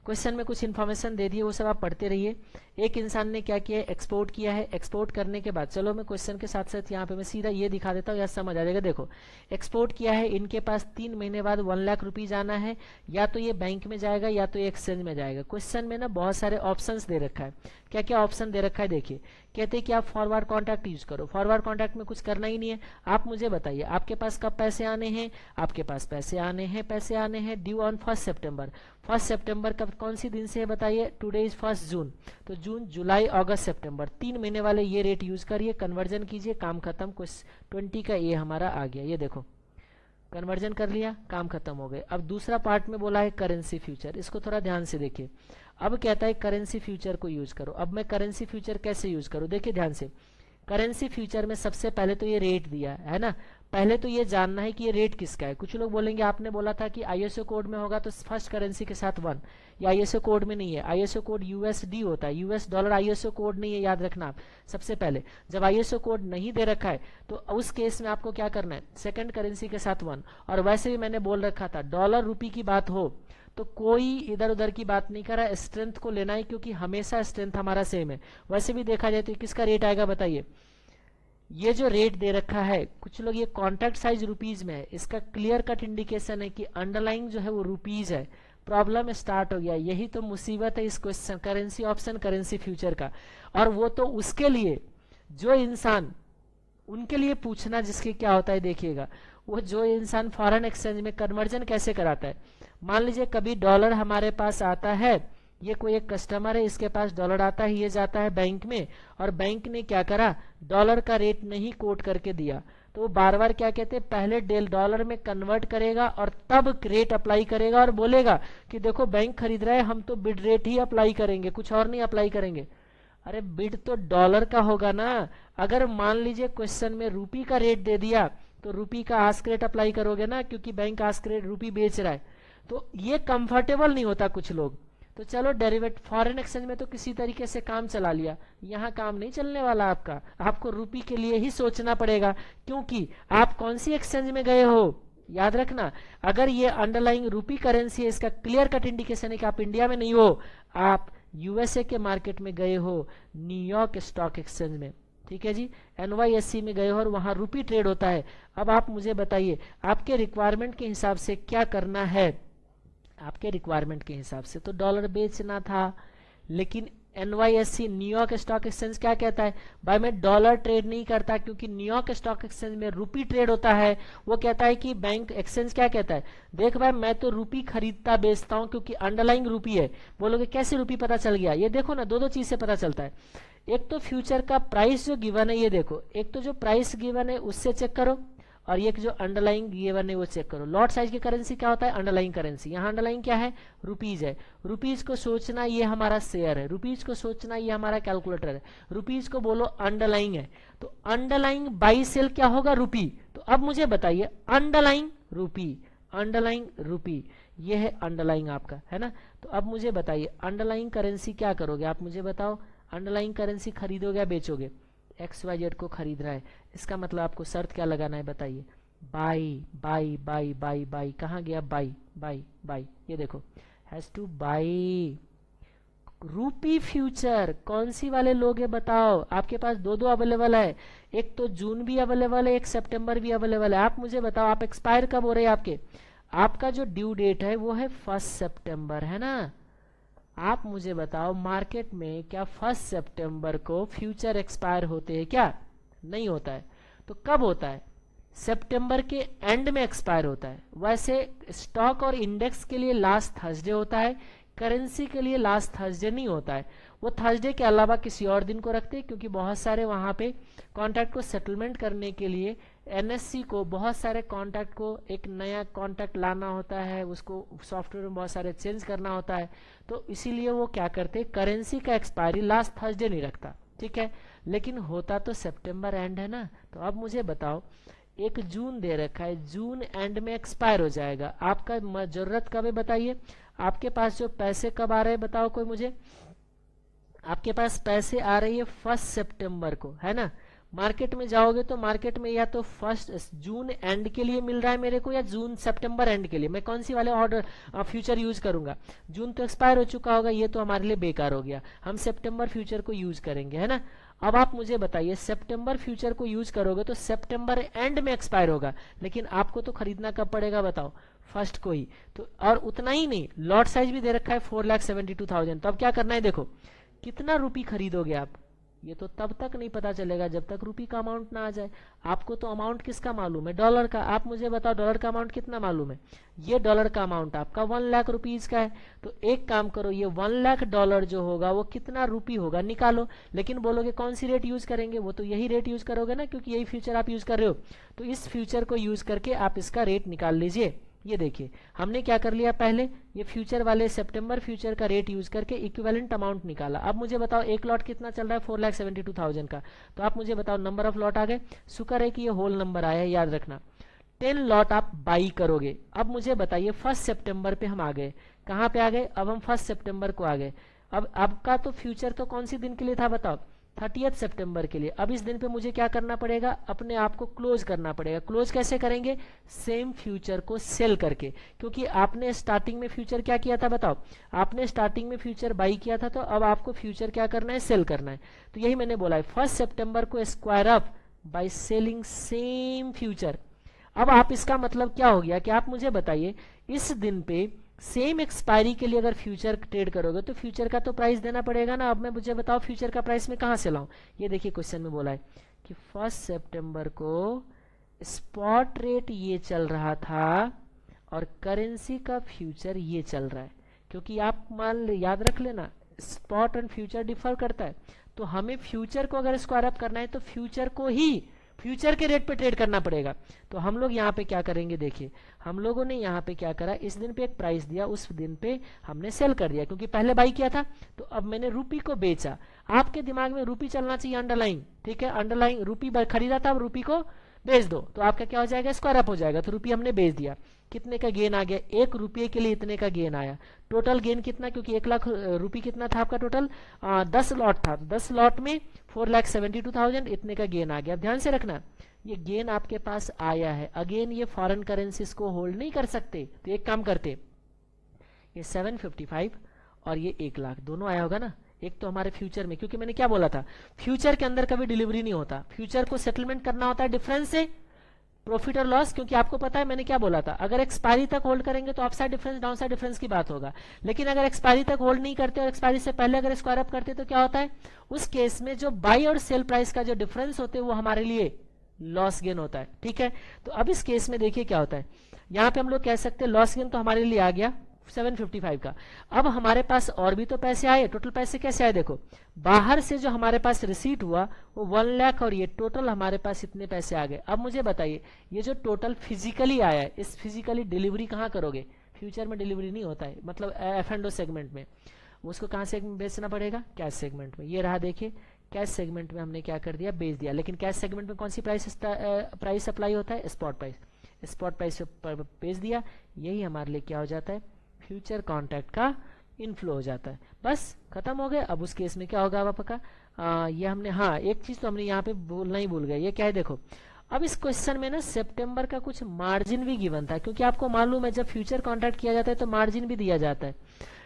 क्वेश्चन में कुछ इन्फॉर्मेशन दे दी है, वो सब आप पढ़ते रहिए। एक इंसान ने क्या किया है, एक्सपोर्ट किया है, एक्सपोर्ट करने के बाद, चलो मैं क्वेश्चन के साथ साथ यहाँ पे मैं सीधा ये दिखा देता हूँ, या समझ आ जाएगा। देखो एक्सपोर्ट किया है, इनके पास 3 महीने बाद 1 लाख रुपये जाना है, या तो ये बैंक में जाएगा या तो ये एक्सचेंज में जाएगा। क्वेश्चन में ना बहुत सारे ऑप्शंस दे रखा है, क्या क्या ऑप्शन दे रखा है देखिए। कहते हैं कि आप फॉरवर्ड कॉन्ट्रैक्ट यूज करो, फॉरवर्ड कॉन्ट्रैक्ट में कुछ करना ही नहीं है, आप मुझे बताइए आपके पास कब पैसे आने हैं, आपके पास पैसे आने हैं ड्यू ऑन 1 सितंबर। 1 सितंबर कब, कौन सी दिन से है बताइए, टुडे इज 1 जून, तो जून जुलाई अगस्त सितंबर, 3 महीने वाले ये रेट यूज करिए, कन्वर्जन कीजिए, काम खत्म। कुछ 20 का ये हमारा आ गया, ये देखो कन्वर्जन कर लिया, काम खत्म हो गए। अब दूसरा पार्ट में बोला है करेंसी फ्यूचर, इसको थोड़ा ध्यान से देखिए। अब कहता है करेंसी फ्यूचर को यूज करो। अब मैं करेंसी फ्यूचर कैसे यूज करूं, देखिए ध्यान से। करेंसी फ्यूचर में सबसे पहले तो ये रेट दिया है ना, पहले तो ये जानना है कि ये रेट किसका है। कुछ लोग बोलेंगे आपने बोला था कि आईएसओ कोड में होगा तो फर्स्ट करेंसी के साथ 1, ये आईएसओ कोड में नहीं है, आईएसओ कोड यूएसडी होता है, यूएस डॉलर आईएसओ कोड नहीं है, याद रखना आप। सबसे पहले जब आईएसओ कोड नहीं दे रखा है तो उस केस में आपको क्या करना है, सेकंड करेंसी के साथ 1। और वैसे भी मैंने बोल रखा था डॉलर रुपी की बात हो तो कोई इधर उधर की बात नहीं कर रहा है, स्ट्रेंथ को लेना है क्योंकि हमेशा स्ट्रेंथ हमारा सेम है। वैसे भी देखा जाए तो किसका रेट आएगा बताइए, ये जो रेट दे रखा है, कुछ लोग ये कॉन्ट्रैक्ट साइज रुपीज में है, इसका क्लियर कट इंडिकेशन है कि अंडरलाइन जो है वो रुपीज है। प्रॉब्लम स्टार्ट हो गया, यही तो मुसीबत है इस question currency option currency future का। और वो तो उसके लिए जो इंसान, उनके लिए पूछना जिसके क्या होता है देखिएगा, वो जो इंसान फॉरेन एक्सचेंज में कन्वर्जन कैसे कराता है। मान लीजिए कभी डॉलर हमारे पास आता है, ये कोई एक कस्टमर है, इसके पास डॉलर आता है, ये जाता है बैंक में, और बैंक ने क्या करा, डॉलर का रेट नहीं कोट करके दिया, तो वो बार बार क्या कहते हैं, पहले डॉलर में कन्वर्ट करेगा और तब रेट अप्लाई करेगा और बोलेगा कि देखो बैंक खरीद रहा है, हम तो बिड रेट ही अप्लाई करेंगे, कुछ और नहीं अप्लाई करेंगे। अरे बिड तो डॉलर का होगा ना। अगर मान लीजिए क्वेश्चन में रूपी का रेट दे दिया तो रूपी का आस्क रेट अप्लाई करोगे ना, क्योंकि बैंक आस्क रेट रूपी बेच रहा है। तो ये कंफर्टेबल नहीं होता कुछ लोग, तो चलो डेरिवेट फॉरेन एक्सचेंज में तो किसी तरीके से काम चला लिया, यहाँ काम नहीं चलने वाला आपका, आपको रूपी के लिए ही सोचना पड़ेगा, क्योंकि आप कौन सी एक्सचेंज में गए हो, याद रखना। अगर ये अंडरलाइंग रूपी करेंसी है, इसका क्लियर कट इंडिकेशन है कि आप इंडिया में नहीं हो, आप यूएसए के मार्केट में गए हो, न्यूयॉर्क स्टॉक एक्सचेंज में, ठीक है जी, NYSE में गए हो और वहां रूपी ट्रेड होता है। अब आप मुझे बताइए आपके रिक्वायरमेंट के हिसाब से क्या करना है। आपके रिक्वायरमेंट के हिसाब से तो डॉलर बेचना था, लेकिन NYSE न्यूयॉर्क स्टॉक एक्सचेंज क्या कहता है, भाई मैं डॉलर ट्रेड नहीं करता, क्योंकि न्यूयॉर्क स्टॉक एक्सचेंज में रूपी ट्रेड होता है। वो कहता है कि बैंक एक्सचेंज क्या कहता है, देख भाई मैं तो रूपी खरीदता बेचता हूं क्योंकि अंडरलाइंग रूपी है। बोलोगे कैसे रूपी पता चल गया, ये देखो ना, दो चीज से पता चलता है। एक तो फ्यूचर का प्राइस जो गिवन है, ये देखो, एक तो जो प्राइस गिवन है उससे चेक करो, और ये जो अंडरलाइंग गिवन है वो चेक करो। लॉट साइज की करेंसी क्या होता है, अंडरलाइंग करेंसी। यहाँ अंडरलाइंग क्या है, रुपीज है। रुपीज को सोचना ये हमारा शेयर है, रुपीज को सोचना ये हमारा कैलकुलेटर है, रुपीज को बोलो अंडरलाइंग है। तो अंडरलाइंग बाई सेल क्या होगा, रुपी। तो अब मुझे बताइए अंडरलाइंग रूपी, अंडरलाइंग रूपी, ये है अंडरलाइंग आपका, है ना। तो अब मुझे बताइए अंडरलाइंग करेंसी क्या करोगे, आप मुझे बताओ। अंडरलाइंग करेंसी खरीदोगे या बेचोगे, XYZ को खरीद रहा है, इसका मतलब आपको शर्त क्या लगाना है बताइए, by by by by by, कहाँ गया बाई बाई बाई, ये देखो हैज टू बाई रूपी फ्यूचर। कौन सी वाले लोग हैं बताओ, आपके पास दो अवेलेबल है, एक तो जून भी अवेलेबल है, एक सितंबर भी अवेलेबल है। आप मुझे बताओ आप एक्सपायर कब हो रहे हैं आपके, आपका जो ड्यू डेट है वो है 1 सितंबर, है ना। आप मुझे बताओ मार्केट में क्या 1 सितंबर को फ्यूचर एक्सपायर होते हैं क्या, नहीं होता है। तो कब होता है, सितंबर के एंड में एक्सपायर होता है। वैसे स्टॉक और इंडेक्स के लिए लास्ट थर्सडे होता है, करेंसी के लिए लास्ट थर्सडे नहीं होता है। वो थर्सडे के अलावा किसी और दिन को रखते हैं, क्योंकि बहुत सारे वहां पे कॉन्ट्रैक्ट को सेटलमेंट करने के लिए NSE को बहुत सारे कॉन्ट्रैक्ट को एक नया कॉन्ट्रैक्ट लाना होता है, उसको सॉफ्टवेयर में बहुत सारे चेंज करना होता है। तो इसीलिए वो क्या करते हैं, करेंसी का एक्सपायरी लास्ट थर्सडे नहीं रखता, ठीक है। लेकिन होता तो सितंबर एंड है ना। तो अब मुझे बताओ 1 जून दे रखा है, जून एंड में एक्सपायर हो जाएगा। आपका जरूरत कब है बताइए, आपके पास जो पैसे कब आ रहे हैं बताओ कोई मुझे। आपके पास पैसे आ रही है 1 सितंबर को, है ना। मार्केट में जाओगे तो मार्केट में या तो 1 जून एंड के लिए मिल रहा है मेरे को, या जून सितंबर एंड के लिए। मैं कौन सी वाले ऑर्डर फ्यूचर यूज करूंगा, जून तो एक्सपायर हो चुका होगा, ये तो हमारे लिए बेकार हो गया, हम सितंबर फ्यूचर को यूज करेंगे, है ना। अब आप मुझे बताइए सितंबर फ्यूचर को यूज करोगे तो सितंबर एंड में एक्सपायर होगा, लेकिन आपको तो खरीदना कब पड़ेगा बताओ, 1 को ही। तो और उतना ही नहीं, लॉट साइज भी दे रखा है 4,72,000। तो अब क्या करना है, देखो कितना रुपी खरीदोगे आप, ये तो तब तक नहीं पता चलेगा जब तक रुपी का अमाउंट ना आ जाए। आपको तो अमाउंट किसका मालूम है, डॉलर का। आप मुझे बताओ डॉलर का अमाउंट कितना मालूम है, ये डॉलर का अमाउंट आपका 1 लाख रुपीज का है। तो एक काम करो, ये 1 लाख डॉलर जो होगा वो कितना रुपी होगा निकालो। लेकिन बोलोगे कौन सी रेट यूज करेंगे, वो तो यही रेट यूज करोगे ना, क्योंकि यही फ्यूचर आप यूज कर रहे हो। तो इस फ्यूचर को यूज करके आप इसका रेट निकाल लीजिए। ये देखिए हमने क्या कर लिया, पहले ये फ्यूचर वाले सितंबर फ्यूचर का रेट यूज करके इक्विवेलेंट अमाउंट निकाला। अब मुझे बताओ एक लॉट कितना चल रहा है, 4,72,000 का। तो आप मुझे बताओ नंबर ऑफ लॉट आ गए, शुक्र है कि ये होल नंबर आया है, याद रखना। 10 लॉट आप बाई करोगे। अब मुझे बताइए 1 सितंबर पे हम आ गए, कहाँ पे आ गए, अब हम 1 सितंबर को आ गए। अब आपका तो फ्यूचर तो कौन सी दिन के लिए था बताओ, 30 सितंबर के लिए। अब इस दिन पे मुझे क्या करना पड़ेगा, अपने आप को क्लोज करना पड़ेगा। क्लोज कैसे करेंगे, सेम फ्यूचर को सेल करके, क्योंकि आपने स्टार्टिंग में फ्यूचर क्या किया था बताओ, आपने स्टार्टिंग में फ्यूचर बाई किया था, तो अब आपको फ्यूचर क्या करना है, सेल करना है। तो यही मैंने बोला है 1 सितंबर को square up by selling same future. अब आप इसका मतलब क्या हो गया कि आप मुझे बताइए इस दिन पे सेम एक्सपायरी के लिए अगर फ्यूचर ट्रेड करोगे तो फ्यूचर का तो प्राइस देना पड़ेगा ना। अब मैं मुझे बताओ फ्यूचर का प्राइस में कहां से लाऊं। ये देखिए क्वेश्चन में बोला है कि 1 सितंबर को स्पॉट रेट ये चल रहा था और करेंसी का फ्यूचर ये चल रहा है। क्योंकि आप मान ले, याद रख लेना स्पॉट एंड फ्यूचर डिफर करता है। तो हमें फ्यूचर को अगर स्क्वायर अप करना है तो फ्यूचर को ही फ्यूचर के रेट पे ट्रेड करना पड़ेगा। तो हम लोग यहाँ पे क्या करेंगे, देखिए हम लोगों ने यहाँ पे क्या करा, इस दिन पे एक प्राइस दिया, उस दिन पे हमने सेल कर दिया, क्योंकि पहले बाई किया था। तो अब मैंने रूपी को बेचा। आपके दिमाग में रूपी चलना चाहिए अंडरलाइन, ठीक है, अंडरलाइन रूपी खरीदा था, अब रूपी को बेच दो, तो आपका क्या हो जाएगा, स्क्वायर अप हो जाएगा। तो रुपये हमने बेच दिया, कितने का गेन आ गया, 1 रुपये के लिए इतने का गेन आया। टोटल गेन कितना, क्योंकि 1 लाख रुपये कितना था आपका टोटल, 10 लॉट था, तो 10 लॉट में 4,72,000 इतने का गेन आ गया। अब ध्यान से रखना, ये गेन आपके पास आया है, अगेन ये फॉरेन करेंसीज को होल्ड नहीं कर सकते, तो एक काम करते, ये 755 और ये 1 लाख दोनों आया होगा ना। एक तो हमारे फ्यूचर में, क्योंकि मैंने क्या बोला था, फ्यूचर के अंदर कभी डिलीवरी नहीं होता, फ्यूचर को सेटलमेंट करना होता है डिफरेंस से, प्रॉफिट और लॉस। क्योंकि आपको पता है मैंने क्या बोला था, अगर एक्सपायरी तक होल्ड करेंगे तो upside difference down side difference की बात होगा, लेकिन अगर एक्सपायरी तक होल्ड नहीं करते और एक्सपायरी से पहले अगर स्क्वायर अप करते तो क्या होता है, उस केस में जो बाई और सेल प्राइस का जो डिफरेंस होते हैं वो हमारे लिए लॉस गेन होता है। ठीक है, तो अब इस केस में देखिए क्या होता है, यहाँ पे हम लोग कह सकते हैं लॉस गेन तो हमारे लिए आ गया 755 का। अब हमारे पास और भी तो पैसे आए, टोटल पैसे कैसे आए, देखो बाहर से जो हमारे पास रिसीट हुआ वो 1 लाख और ये टोटल हमारे पास इतने पैसे आ गए। अब मुझे बताइए, ये जो टोटल फिजिकली आया है, इस फिजिकली डिलीवरी कहाँ करोगे, फ्यूचर में डिलीवरी नहीं होता है, मतलब F&O सेगमेंट में, उसको कहाँ से बेचना पड़ेगा, कैश सेगमेंट में। ये रहा देखिए, कैश सेगमेंट में हमने क्या कर दिया, बेच दिया। लेकिन कैश सेगमेंट में कौन सी प्राइस अप्लाई होता है, स्पॉट प्राइस, स्पॉट प्राइस पर बेच दिया, यही हमारे लिए क्या हो जाता है, फ्यूचर कॉन्ट्रैक्ट का इनफ्लो हो जाता है। बस खत्म हो गया। अब उस केस में क्या होगा आपका, ये हमने, हाँ एक चीज तो हमने यहाँ पे बोलना ही भूल गए, ये क्या है देखो, अब इस क्वेश्चन में ना सितंबर का कुछ मार्जिन भी गिवन था, क्योंकि आपको मालूम है जब फ्यूचर कॉन्ट्रैक्ट किया जाता है तो मार्जिन भी दिया जाता है।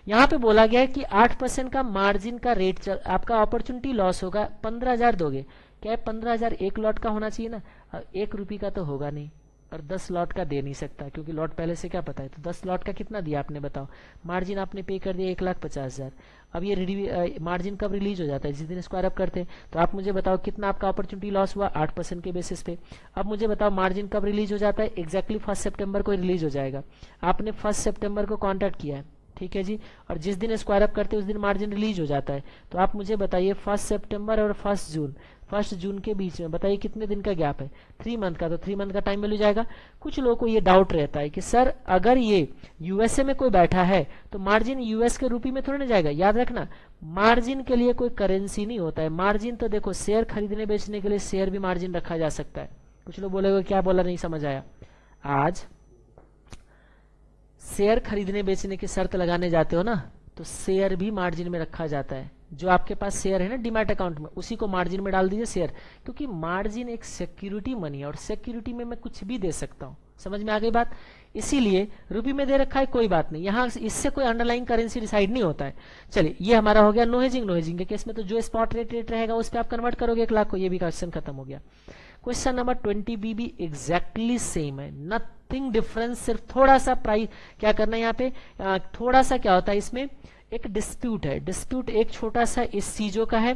यहाँ पे बोला गया है कि 8% का मार्जिन का रेट आपका अपॉर्चुनिटी लॉस होगा, 15,000 दोगे, क्या है 15,000 एक लॉट का होना चाहिए ना, 1 रुपये का तो होगा नहीं, और 10 लॉट का दे नहीं सकता, क्योंकि लॉट पहले से क्या पता है, तो 10 लॉट का कितना दिया आपने बताओ, मार्जिन आपने पे कर दिया 1,50,000। अब ये मार्जिन कब रिलीज हो जाता है, जिस दिन स्क्वायर अप करते हैं, तो आप मुझे बताओ कितना आपका अपॉर्चुनिटी लॉस हुआ, 8% के बेसिस पे। अब मुझे बताओ मार्जिन कब रिलीज हो जाता है, एग्जैक्टली 1 सितंबर को रिलीज हो जाएगा। आपने 1 सितंबर को कॉन्टैक्ट किया है, ठीक है जी, और जिस दिन स्क्वायर अप करते हैं उस दिन मार्जिन रिलीज हो जाता है। तो आप मुझे बताइए 1 सितंबर और 1 जून के बीच में बताइए कितने दिन का गैप है, 3 मंथ का, तो 3 मंथ का टाइम वैल्यू जाएगा। कुछ लोगों को ये डाउट रहता है कि सर अगर ये यूएसए में कोई बैठा है तो मार्जिन यूएस के रुपये में थोड़ा ना जाएगा। याद रखना, मार्जिन के लिए कोई करेंसी नहीं होता है, मार्जिन तो देखो शेयर खरीदने बेचने के लिए शेयर भी मार्जिन रखा जा सकता है। कुछ लोग बोलेगा क्या बोला, नहीं समझ आया। आज शेयर खरीदने बेचने की शर्त लगाने जाते हो ना, तो शेयर भी मार्जिन में रखा जाता है। जो आपके पास शेयर है ना डीमैट अकाउंट में, उसी को मार्जिन में डाल दीजिए शेयर, क्योंकि मार्जिन एक सिक्योरिटी मनी है और सिक्योरिटी में मैं कुछ भी दे सकता हूँ। समझ में आ गई बात, इसीलिए रुपये में दे रखा है, कोई बात नहीं, यहाँ इससे कोई अंडरलाइन करेंसी डिसाइड नहीं होता है। चलिए ये हमारा हो गया नो हेजिंग। नो हेजिंग के केस में तो जो स्पॉट रेट रहेगा उस पर आप कन्वर्ट करोगे 1 लाख को, ये भी क्वेश्चन खत्म हो गया। क्वेश्चन नंबर 20B भी एग्जैक्टली सेम है, नथिंग डिफरेंस, सिर्फ थोड़ा सा प्राइस क्या करना है यहाँ पे, थोड़ा सा क्या होता है इसमें, एक डिस्प्यूट है। डिस्प्यूट एक छोटा सा इस चीजों का है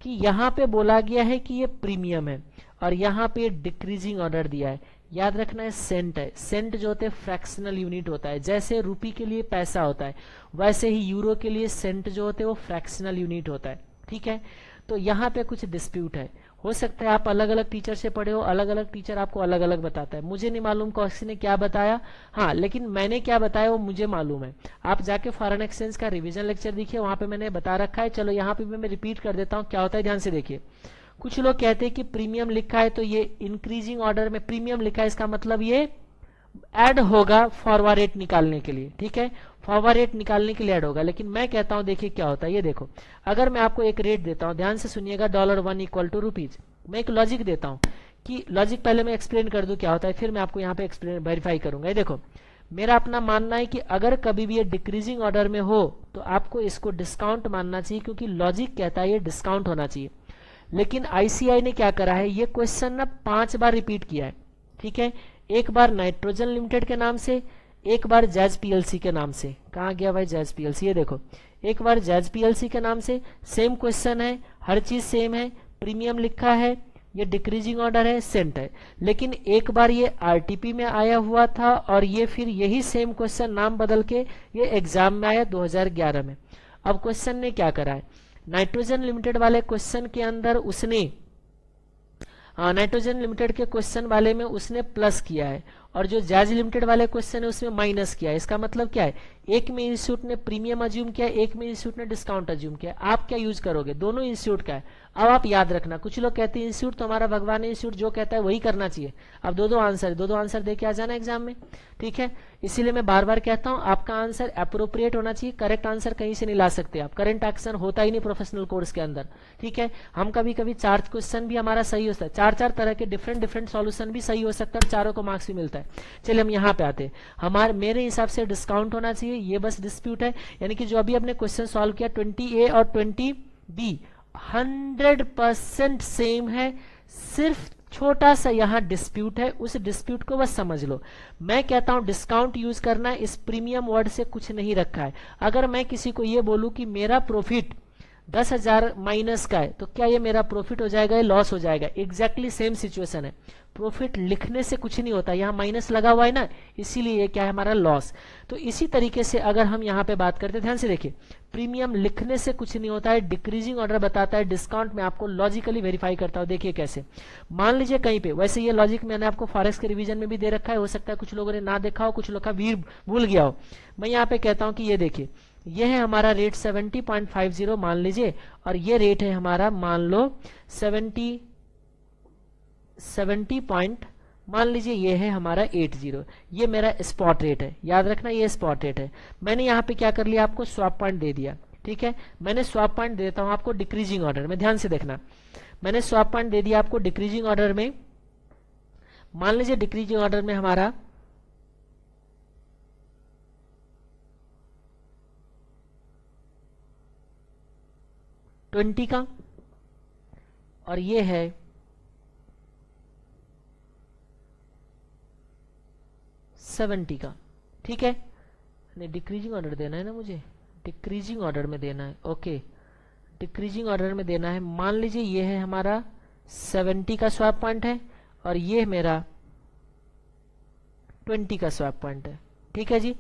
कि यहाँ पे बोला गया है कि ये प्रीमियम है और यहाँ पे डिक्रीजिंग ऑर्डर दिया है। याद रखना है सेंट है, सेंट जो होते हैं फ्रैक्शनल यूनिट होता है, जैसे रुपी के लिए पैसा होता है वैसे ही यूरो के लिए सेंट जो होते हैं वो फ्रैक्शनल यूनिट होता है। ठीक है, तो यहाँ पे कुछ डिस्प्यूट है। हो सकता है आप अलग अलग टीचर से पढ़े हो, अलग अलग टीचर आपको अलग अलग बताता है, मुझे नहीं मालूम किसी ने क्या बताया, हाँ लेकिन मैंने क्या बताया वो मुझे मालूम है। आप जाके फॉरेन एक्सचेंज का रिवीजन लेक्चर देखिए, वहां पे मैंने बता रखा है। चलो यहाँ पे मैं रिपीट कर देता हूँ क्या होता है, ध्यान से देखिए। कुछ लोग कहते हैं कि प्रीमियम लिखा है तो ये इंक्रीजिंग ऑर्डर में प्रीमियम लिखा है, इसका मतलब ये ऐड होगा फॉरवर्ड रेट निकालने के लिए। ठीक है, फॉरवर्ड रेट निकालने के लिए ऐड होगा, लेकिन मैं कहता हूं देखिए क्या होता है। ये देखो, अगर मैं आपको एक रेट देता हूं, ध्यान से सुनिएगा, $1 = रुपीज, मैं एक लॉजिक देता हूं कि लॉजिक पहले मैं एक्सप्लेन कर दूं क्या होता है, फिर मैं आपको यहाँ पे एक्सप्लेन वेरीफाई करूंगा। ये देखो, मेरा अपना मानना है कि अगर कभी भी ये डिक्रीजिंग ऑर्डर में हो तो आपको इसको डिस्काउंट मानना चाहिए, क्योंकि लॉजिक कहता है ये डिस्काउंट होना चाहिए। लेकिन आईसीआई ने क्या करा है, ये क्वेश्चन ना 5 बार रिपीट किया है। ठीक है, एक बार नाइट्रोजन लिमिटेड के नाम से, एक बार जैज पीएलसी के नाम से, कहाँ गया भाई जैज पीएलसी, ये देखो एक बार जैज पीएलसी के नाम से, सेम क्वेश्चन है, हर चीज सेम है, प्रीमियम लिखा है, ये डिक्रीजिंग ऑर्डर है, सेंट है। लेकिन एक बार ये आरटीपी में आया हुआ था और ये फिर यही सेम क्वेश्चन नाम बदल के ये एग्जाम में आया 2011 में। अब क्वेश्चन ने क्या करा है, नाइट्रोजन लिमिटेड वाले क्वेश्चन के अंदर उसने नाइट्रोजन लिमिटेड के क्वेश्चन वाले में उसने प्लस किया है और जो जायज लिमिटेड वाले क्वेश्चन है उसमें माइनस किया है। इसका मतलब क्या है, एक में इंस्टीट्यूट ने प्रीमियम अज्यूम किया, एक में इंस्टीट्यूट ने डिस्काउंट अज्यूम किया। आप क्या यूज करोगे, दोनों इंस्टीट्यूट का है। अब आप याद रखना, कुछ लोग कहते हैं इंस्टीट्यूट तो हमारा भगवान इंस्टीट्यूट जो कहता है वही करना चाहिए। अब दो आंसर दे के आ जाना एग्जाम में, ठीक है। इसीलिए मैं बार बार कहता हूं आपका आंसर अप्रोप्रिएट होना चाहिए, करेक्ट आंसर कहीं से नहीं ला सकते आप, करंट एक्शन होता ही नहीं प्रोफेशनल कोर्स के अंदर, ठीक है। हम कभी कभी 4 क्वेश्चन भी हमारा सही होता है, 4 तरह के डिफरेंट सॉल्यूशन भी सही हो सकता है, चारों को मार्क्स भी मिलता है। चलिए हम यहाँ पे आते हैं, हमारे मेरे हिसाब से डिस्काउंट होना चाहिए, ये बस डिस्प्यूट है, यानी कि जो अभी हमने क्वेश्चन सॉल्व किया 20A और 20B 100% सेम है, सिर्फ छोटा सा यहाँ डिस्प्यूट है, उस डिस्प्यूट को बस समझ लो। मैं कहता हूं डिस्काउंट यूज करना है, इस प्रीमियम वर्ड से कुछ नहीं रखा है। अगर मैं किसी को ये बोलूं कि मेरा प्रॉफिट 10,000 माइनस का है, तो क्या ये मेरा प्रॉफिट हो जाएगा या लॉस हो जाएगा? एग्जैक्टली सेम सिचुएशन है। प्रॉफिट लिखने से कुछ नहीं होता, यहाँ माइनस लगा हुआ है ना, इसीलिए ये क्या है हमारा लॉस। तो इसी तरीके से अगर हम यहाँ पे बात करते हैं, ध्यान से देखिए, प्रीमियम लिखने से कुछ नहीं होता है, डिक्रीजिंग ऑर्डर बताता है, डिस्काउंट में आपको लॉजिकली वेरीफाई करता हूं। देखिए कैसे, मान लीजिए कहीं पे, वैसे ये लॉजिक मैंने आपको फॉरेक्स के रिवीजन में भी दे रखा है, हो सकता है कुछ लोगों ने ना देखा हो, कुछ लोग का वीर भूल गया हो। मैं यहाँ पे कहता हूं कि ये देखिए, ये है हमारा रेट 70.50 मान लीजिए, और ये रेट है हमारा मान लो 70 पॉइंट, मान लीजिए ये है हमारा 80, ये मेरा स्पॉट रेट है, याद रखना ये स्पॉट रेट है। मैंने यहाँ पे क्या कर लिया, आपको स्वैप पॉइंट दे दिया, ठीक है। मैंने स्वैप पॉइंट देता हूं आपको डिक्रीजिंग ऑर्डर में, ध्यान से देखना, मैंने स्वैप पॉइंट दे दिया आपको डिक्रीजिंग ऑर्डर में। मान लीजिए डिक्रीजिंग ऑर्डर में हमारा 20 का, और ये है 70 का, ठीक है। नहीं, डिक्रीजिंग ऑर्डर देना है ना मुझे, डिक्रीजिंग ऑर्डर में देना है, ओके, डिक्रीजिंग ऑर्डर में देना है। मान लीजिए ये है हमारा 70 का स्वैप पॉइंट है, और ये मेरा 20 का स्वैप पॉइंट है, ठीक है जी।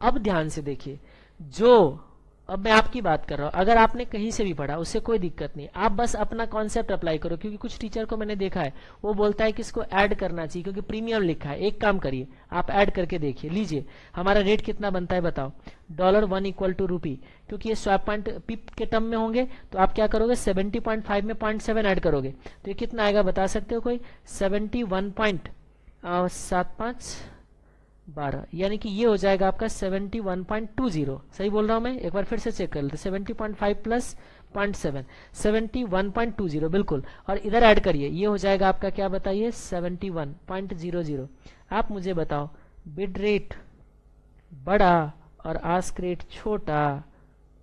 अब ध्यान से देखिए, जो अब मैं आपकी बात कर रहा हूं, अगर आपने कहीं से भी पढ़ा उससे कोई दिक्कत नहीं, आप बस अपना कॉन्सेप्ट अप्लाई करो, क्योंकि कुछ टीचर को मैंने देखा है वो बोलता है कि इसको ऐड करना चाहिए क्योंकि प्रीमियम लिखा है। एक काम करिए, आप ऐड करके देखिए, लीजिए हमारा रेट कितना बनता है बताओ, $1 इक्वल टू रूपी, क्योंकि ये स्वैप पॉइंट पिप के टर्म में होंगे, तो आप क्या करोगे 70.5 में 0.7 ऐड करोगे, तो ये कितना आएगा बता सकते हो कोई? 71.75, यानी कि ये हो जाएगा आपका 71.20। सही बोल रहा हूं मैं? एक बार फिर से चेक कर लेते, 70.5 प्लस 0.7, 71.20 बिल्कुल। और इधर ऐड करिए, ये हो जाएगा आपका क्या बताइए, 71.00। आप मुझे बताओ, बिड रेट बड़ा और आस्क रेट छोटा,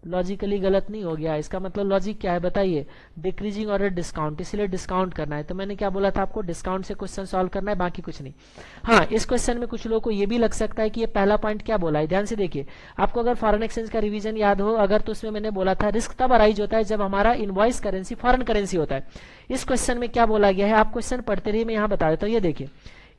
लॉजिकली गलत नहीं हो गया? इसका मतलब लॉजिक क्या है बताइए, डिक्रीजिंग ऑर्डर डिस्काउंट, इसलिए डिस्काउंट करना है। तो मैंने क्या बोला था आपको, डिस्काउंट से क्वेश्चन सॉल्व करना है, बाकी कुछ नहीं। हाँ, इस क्वेश्चन में कुछ लोगों को ये भी लग सकता है कि ये पहला पॉइंट क्या बोला है, ध्यान से देखिए। आपको अगर फॉरेन एक्सचेंज का रिवीजन याद हो अगर, तो उसमें मैंने बोला था रिस्क तब अराइज होता है जब हमारा इनवॉइस करेंसी फॉरेन करेंसी होता है। इस क्वेश्चन में क्या बोला गया है, आप क्वेश्चन पढ़ते रहिए, मैं यहाँ बता देता हूँ। ये देखिए,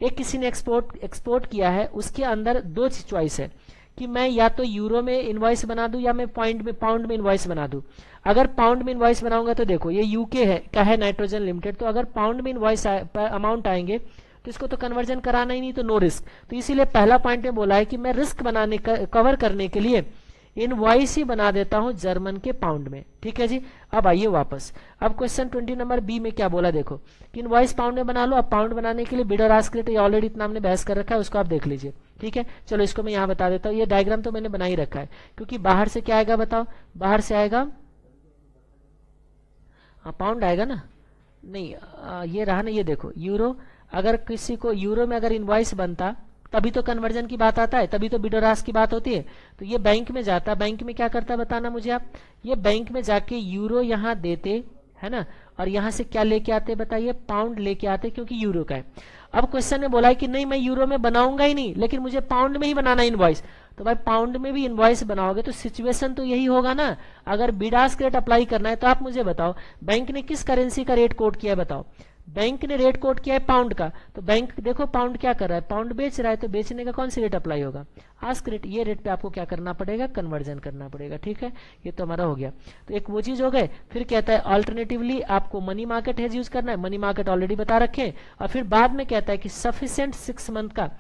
एक किसी ने एक्सपोर्ट किया है, उसके अंदर 2 चॉइस है कि मैं या तो यूरो में इनवॉइस बना दूं या मैं पाउंड में इनवॉइस बना दूं। अगर पाउंड में इनवॉइस बनाऊंगा तो देखो ये यूके है का है नाइट्रोजन लिमिटेड, तो अगर पाउंड में इनवॉइस अमाउंट आएंगे तो इसको तो कन्वर्जन कराना ही नहीं, तो नो रिस्क। तो इसीलिए पहला पॉइंट में बोला है कि मैं रिस्क बनाने कवर करने के लिए इनवॉइस ही बना देता हूं जर्मन के पाउंड में, ठीक है जी। अब आइए वापस, अब क्वेश्चन 20 नंबर बी में क्या बोला देखो, कि इनवॉइस पाउंड में बना लो। अब पाउंड बनाने के लिए बिड और आस्क रेट ऑलरेडी इतना हमने बहस कर रखा है, उसको आप देख लीजिए, ठीक है। चलो इसको मैं यहाँ बता देता हूँ, ये डायग्राम तो मैंने बना ही रखा है, क्योंकि बाहर से क्या आएगा बताओ, बाहर से आएगा पाउंड आएगा ना, नहीं ये रहा ना, ये देखो यूरो। अगर किसी को यूरो में अगर इनवॉइस बनता तभी तो कन्वर्जन की बात आता है, तभी तो बिड और आस्क की बात होती है। तो ये बैंक में जाता, बैंक में क्या करता बताना मुझे आप, ये बैंक में जाके यूरो यहाँ देते है ना, और यहां से क्या लेके आते बताइए, पाउंड लेके आते, क्योंकि यूरो का है। अब क्वेश्चन में बोला है कि नहीं मैं यूरो में बनाऊंगा ही नहीं, लेकिन मुझे पाउंड में ही बनाना इनवॉइस। तो भाई पाउंड में भी इनवॉइस बनाओगे तो सिचुएशन तो यही होगा ना। अगर बिड आस्क रेट अप्लाई करना है तो आप मुझे बताओ बैंक ने किस करेंसी का रेट कोट किया है, बताओ। बैंक ने रेट कोट किया है पाउंड का, तो बैंक देखो पाउंड क्या कर रहा है, पाउंड बेच रहा है, तो बेचने का कौन सी रेट अप्लाई होगा, आस्क रेट। ये रेट पे आपको क्या करना पड़ेगा, कन्वर्जन करना पड़ेगा, ठीक है। ये तो हमारा हो गया, तो एक वो चीज हो गए। फिर कहता है ऑल्टरनेटिवली आपको मनी मार्केट हेज यूज करना है, मनी मार्केट ऑलरेडी बता रखे हैं। और फिर बाद में कहता है कि सफिशिएंट 6 मंथ का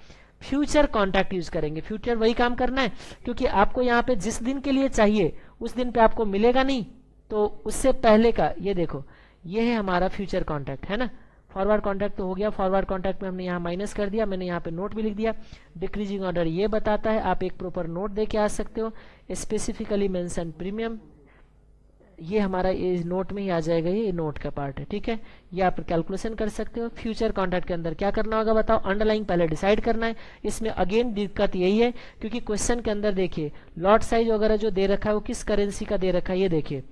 फ्यूचर कॉन्ट्रैक्ट यूज करेंगे। फ्यूचर वही काम करना है, क्योंकि आपको यहाँ पे जिस दिन के लिए चाहिए उस दिन पे आपको मिलेगा नहीं, तो उससे पहले का ये देखो, ये है हमारा फ्यूचर कॉन्ट्रैक्ट, है ना। फॉरवर्ड कॉन्ट्रैक्ट तो हो गया, फॉरवर्ड कॉन्ट्रैक्ट में हमने यहाँ माइनस कर दिया, मैंने यहाँ पे नोट भी लिख दिया। डिक्रीजिंग ऑर्डर ये बताता है, आप एक प्रॉपर नोट दे के आ सकते हो। स्पेसिफिकली मेंशन प्रीमियम, ये हमारा इस नोट में ही आ जाएगा, ये नोट का पार्ट है, ठीक है। ये आप कैलकुलेशन कर सकते हो। फ्यूचर कॉन्ट्रैक्ट के अंदर क्या करना होगा बताओ, अंडरलाइंग पहले डिसाइड करना है। इसमें अगेन दिक्कत यही है, क्योंकि क्वेश्चन के अंदर देखिए लॉट साइज वगैरह जो दे रखा है वो किस करेंसी का दे रखा है, ये देखिए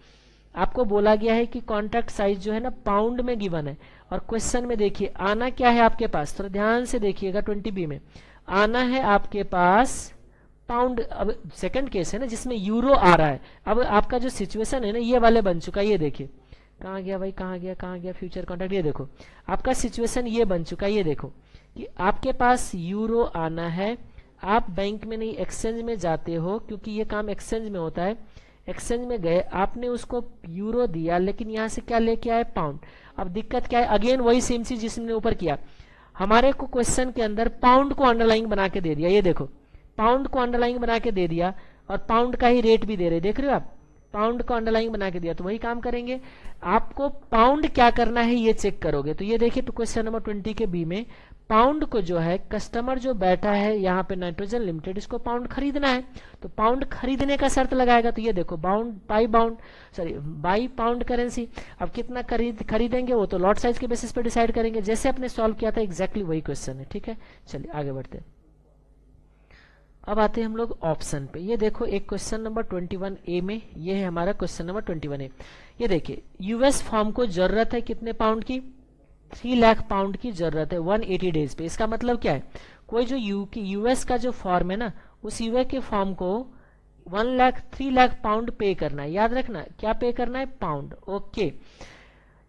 आपको बोला गया है कि कॉन्ट्रैक्ट साइज जो है ना पाउंड में गिवन है, और क्वेश्चन में देखिए आना क्या है आपके पास, थोड़ा ध्यान से देखिएगा 20B में आना है आपके पास पाउंड। अब सेकंड केस है ना जिसमें यूरो आ रहा है। अब आपका जो सिचुएशन है ना ये वाले बन चुका है, ये देखिए कहाँ गया भाई, कहाँ गया फ्यूचर कॉन्ट्रैक्ट, ये देखो आपका सिचुएशन ये बन चुका है। ये देखो कि आपके पास यूरो आना है, आप बैंक में नहीं एक्सचेंज में जाते हो, क्योंकि ये काम एक्सचेंज में होता है। एक्सचेंज में गए, आपने उसको यूरो दिया, लेकिन यहाँ से क्या लेके आए, पाउंड। अब दिक्कत क्या है, अगेन वही सेम चीज जिसने ऊपर किया, हमारे को क्वेश्चन के अंदर पाउंड को अंडरलाइन बना के दे दिया। ये देखो पाउंड को अंडरलाइन बना के दे दिया, और पाउंड का ही रेट भी दे रहे, देख रहे हो आप, पाउंड को अंडरलाइन बना के दिया। तो वही काम करेंगे, आपको पाउंड क्या करना है ये चेक करोगे। तो ये देखिए, तो क्वेश्चन नंबर 20 के बी में पाउंड को जो है कस्टमर जो बैठा है यहाँ पे नाइट्रोजन लिमिटेड, इसको पाउंड खरीदना है, तो पाउंड खरीदने का शर्त लगाएगा। तो ये देखो बाई पाउंड करेंसी। अब कितना खरीदेंगे वो तो लॉट साइज के बेसिस पे डिसाइड करेंगे, जैसे आपने सॉल्व किया था एग्जैक्टली वही क्वेश्चन है, ठीक है। चलिए आगे बढ़ते हैं। अब आते हैं हम लोग ऑप्शन पे। ये देखो एक क्वेश्चन नंबर 21A में, ये है हमारा क्वेश्चन नंबर 21A। ये देखिए यूएस फॉर्म को जरूरत है कितने पाउंड की, 3 लाख पाउंड की जरूरत है 180 डेज पे। इसका मतलब क्या है, कोई जो यूएस का जो फॉर्म है ना, उस यूएस के फॉर्म को 3 लाख पाउंड पे करना है। याद रखना क्या पे करना है, pound. Okay,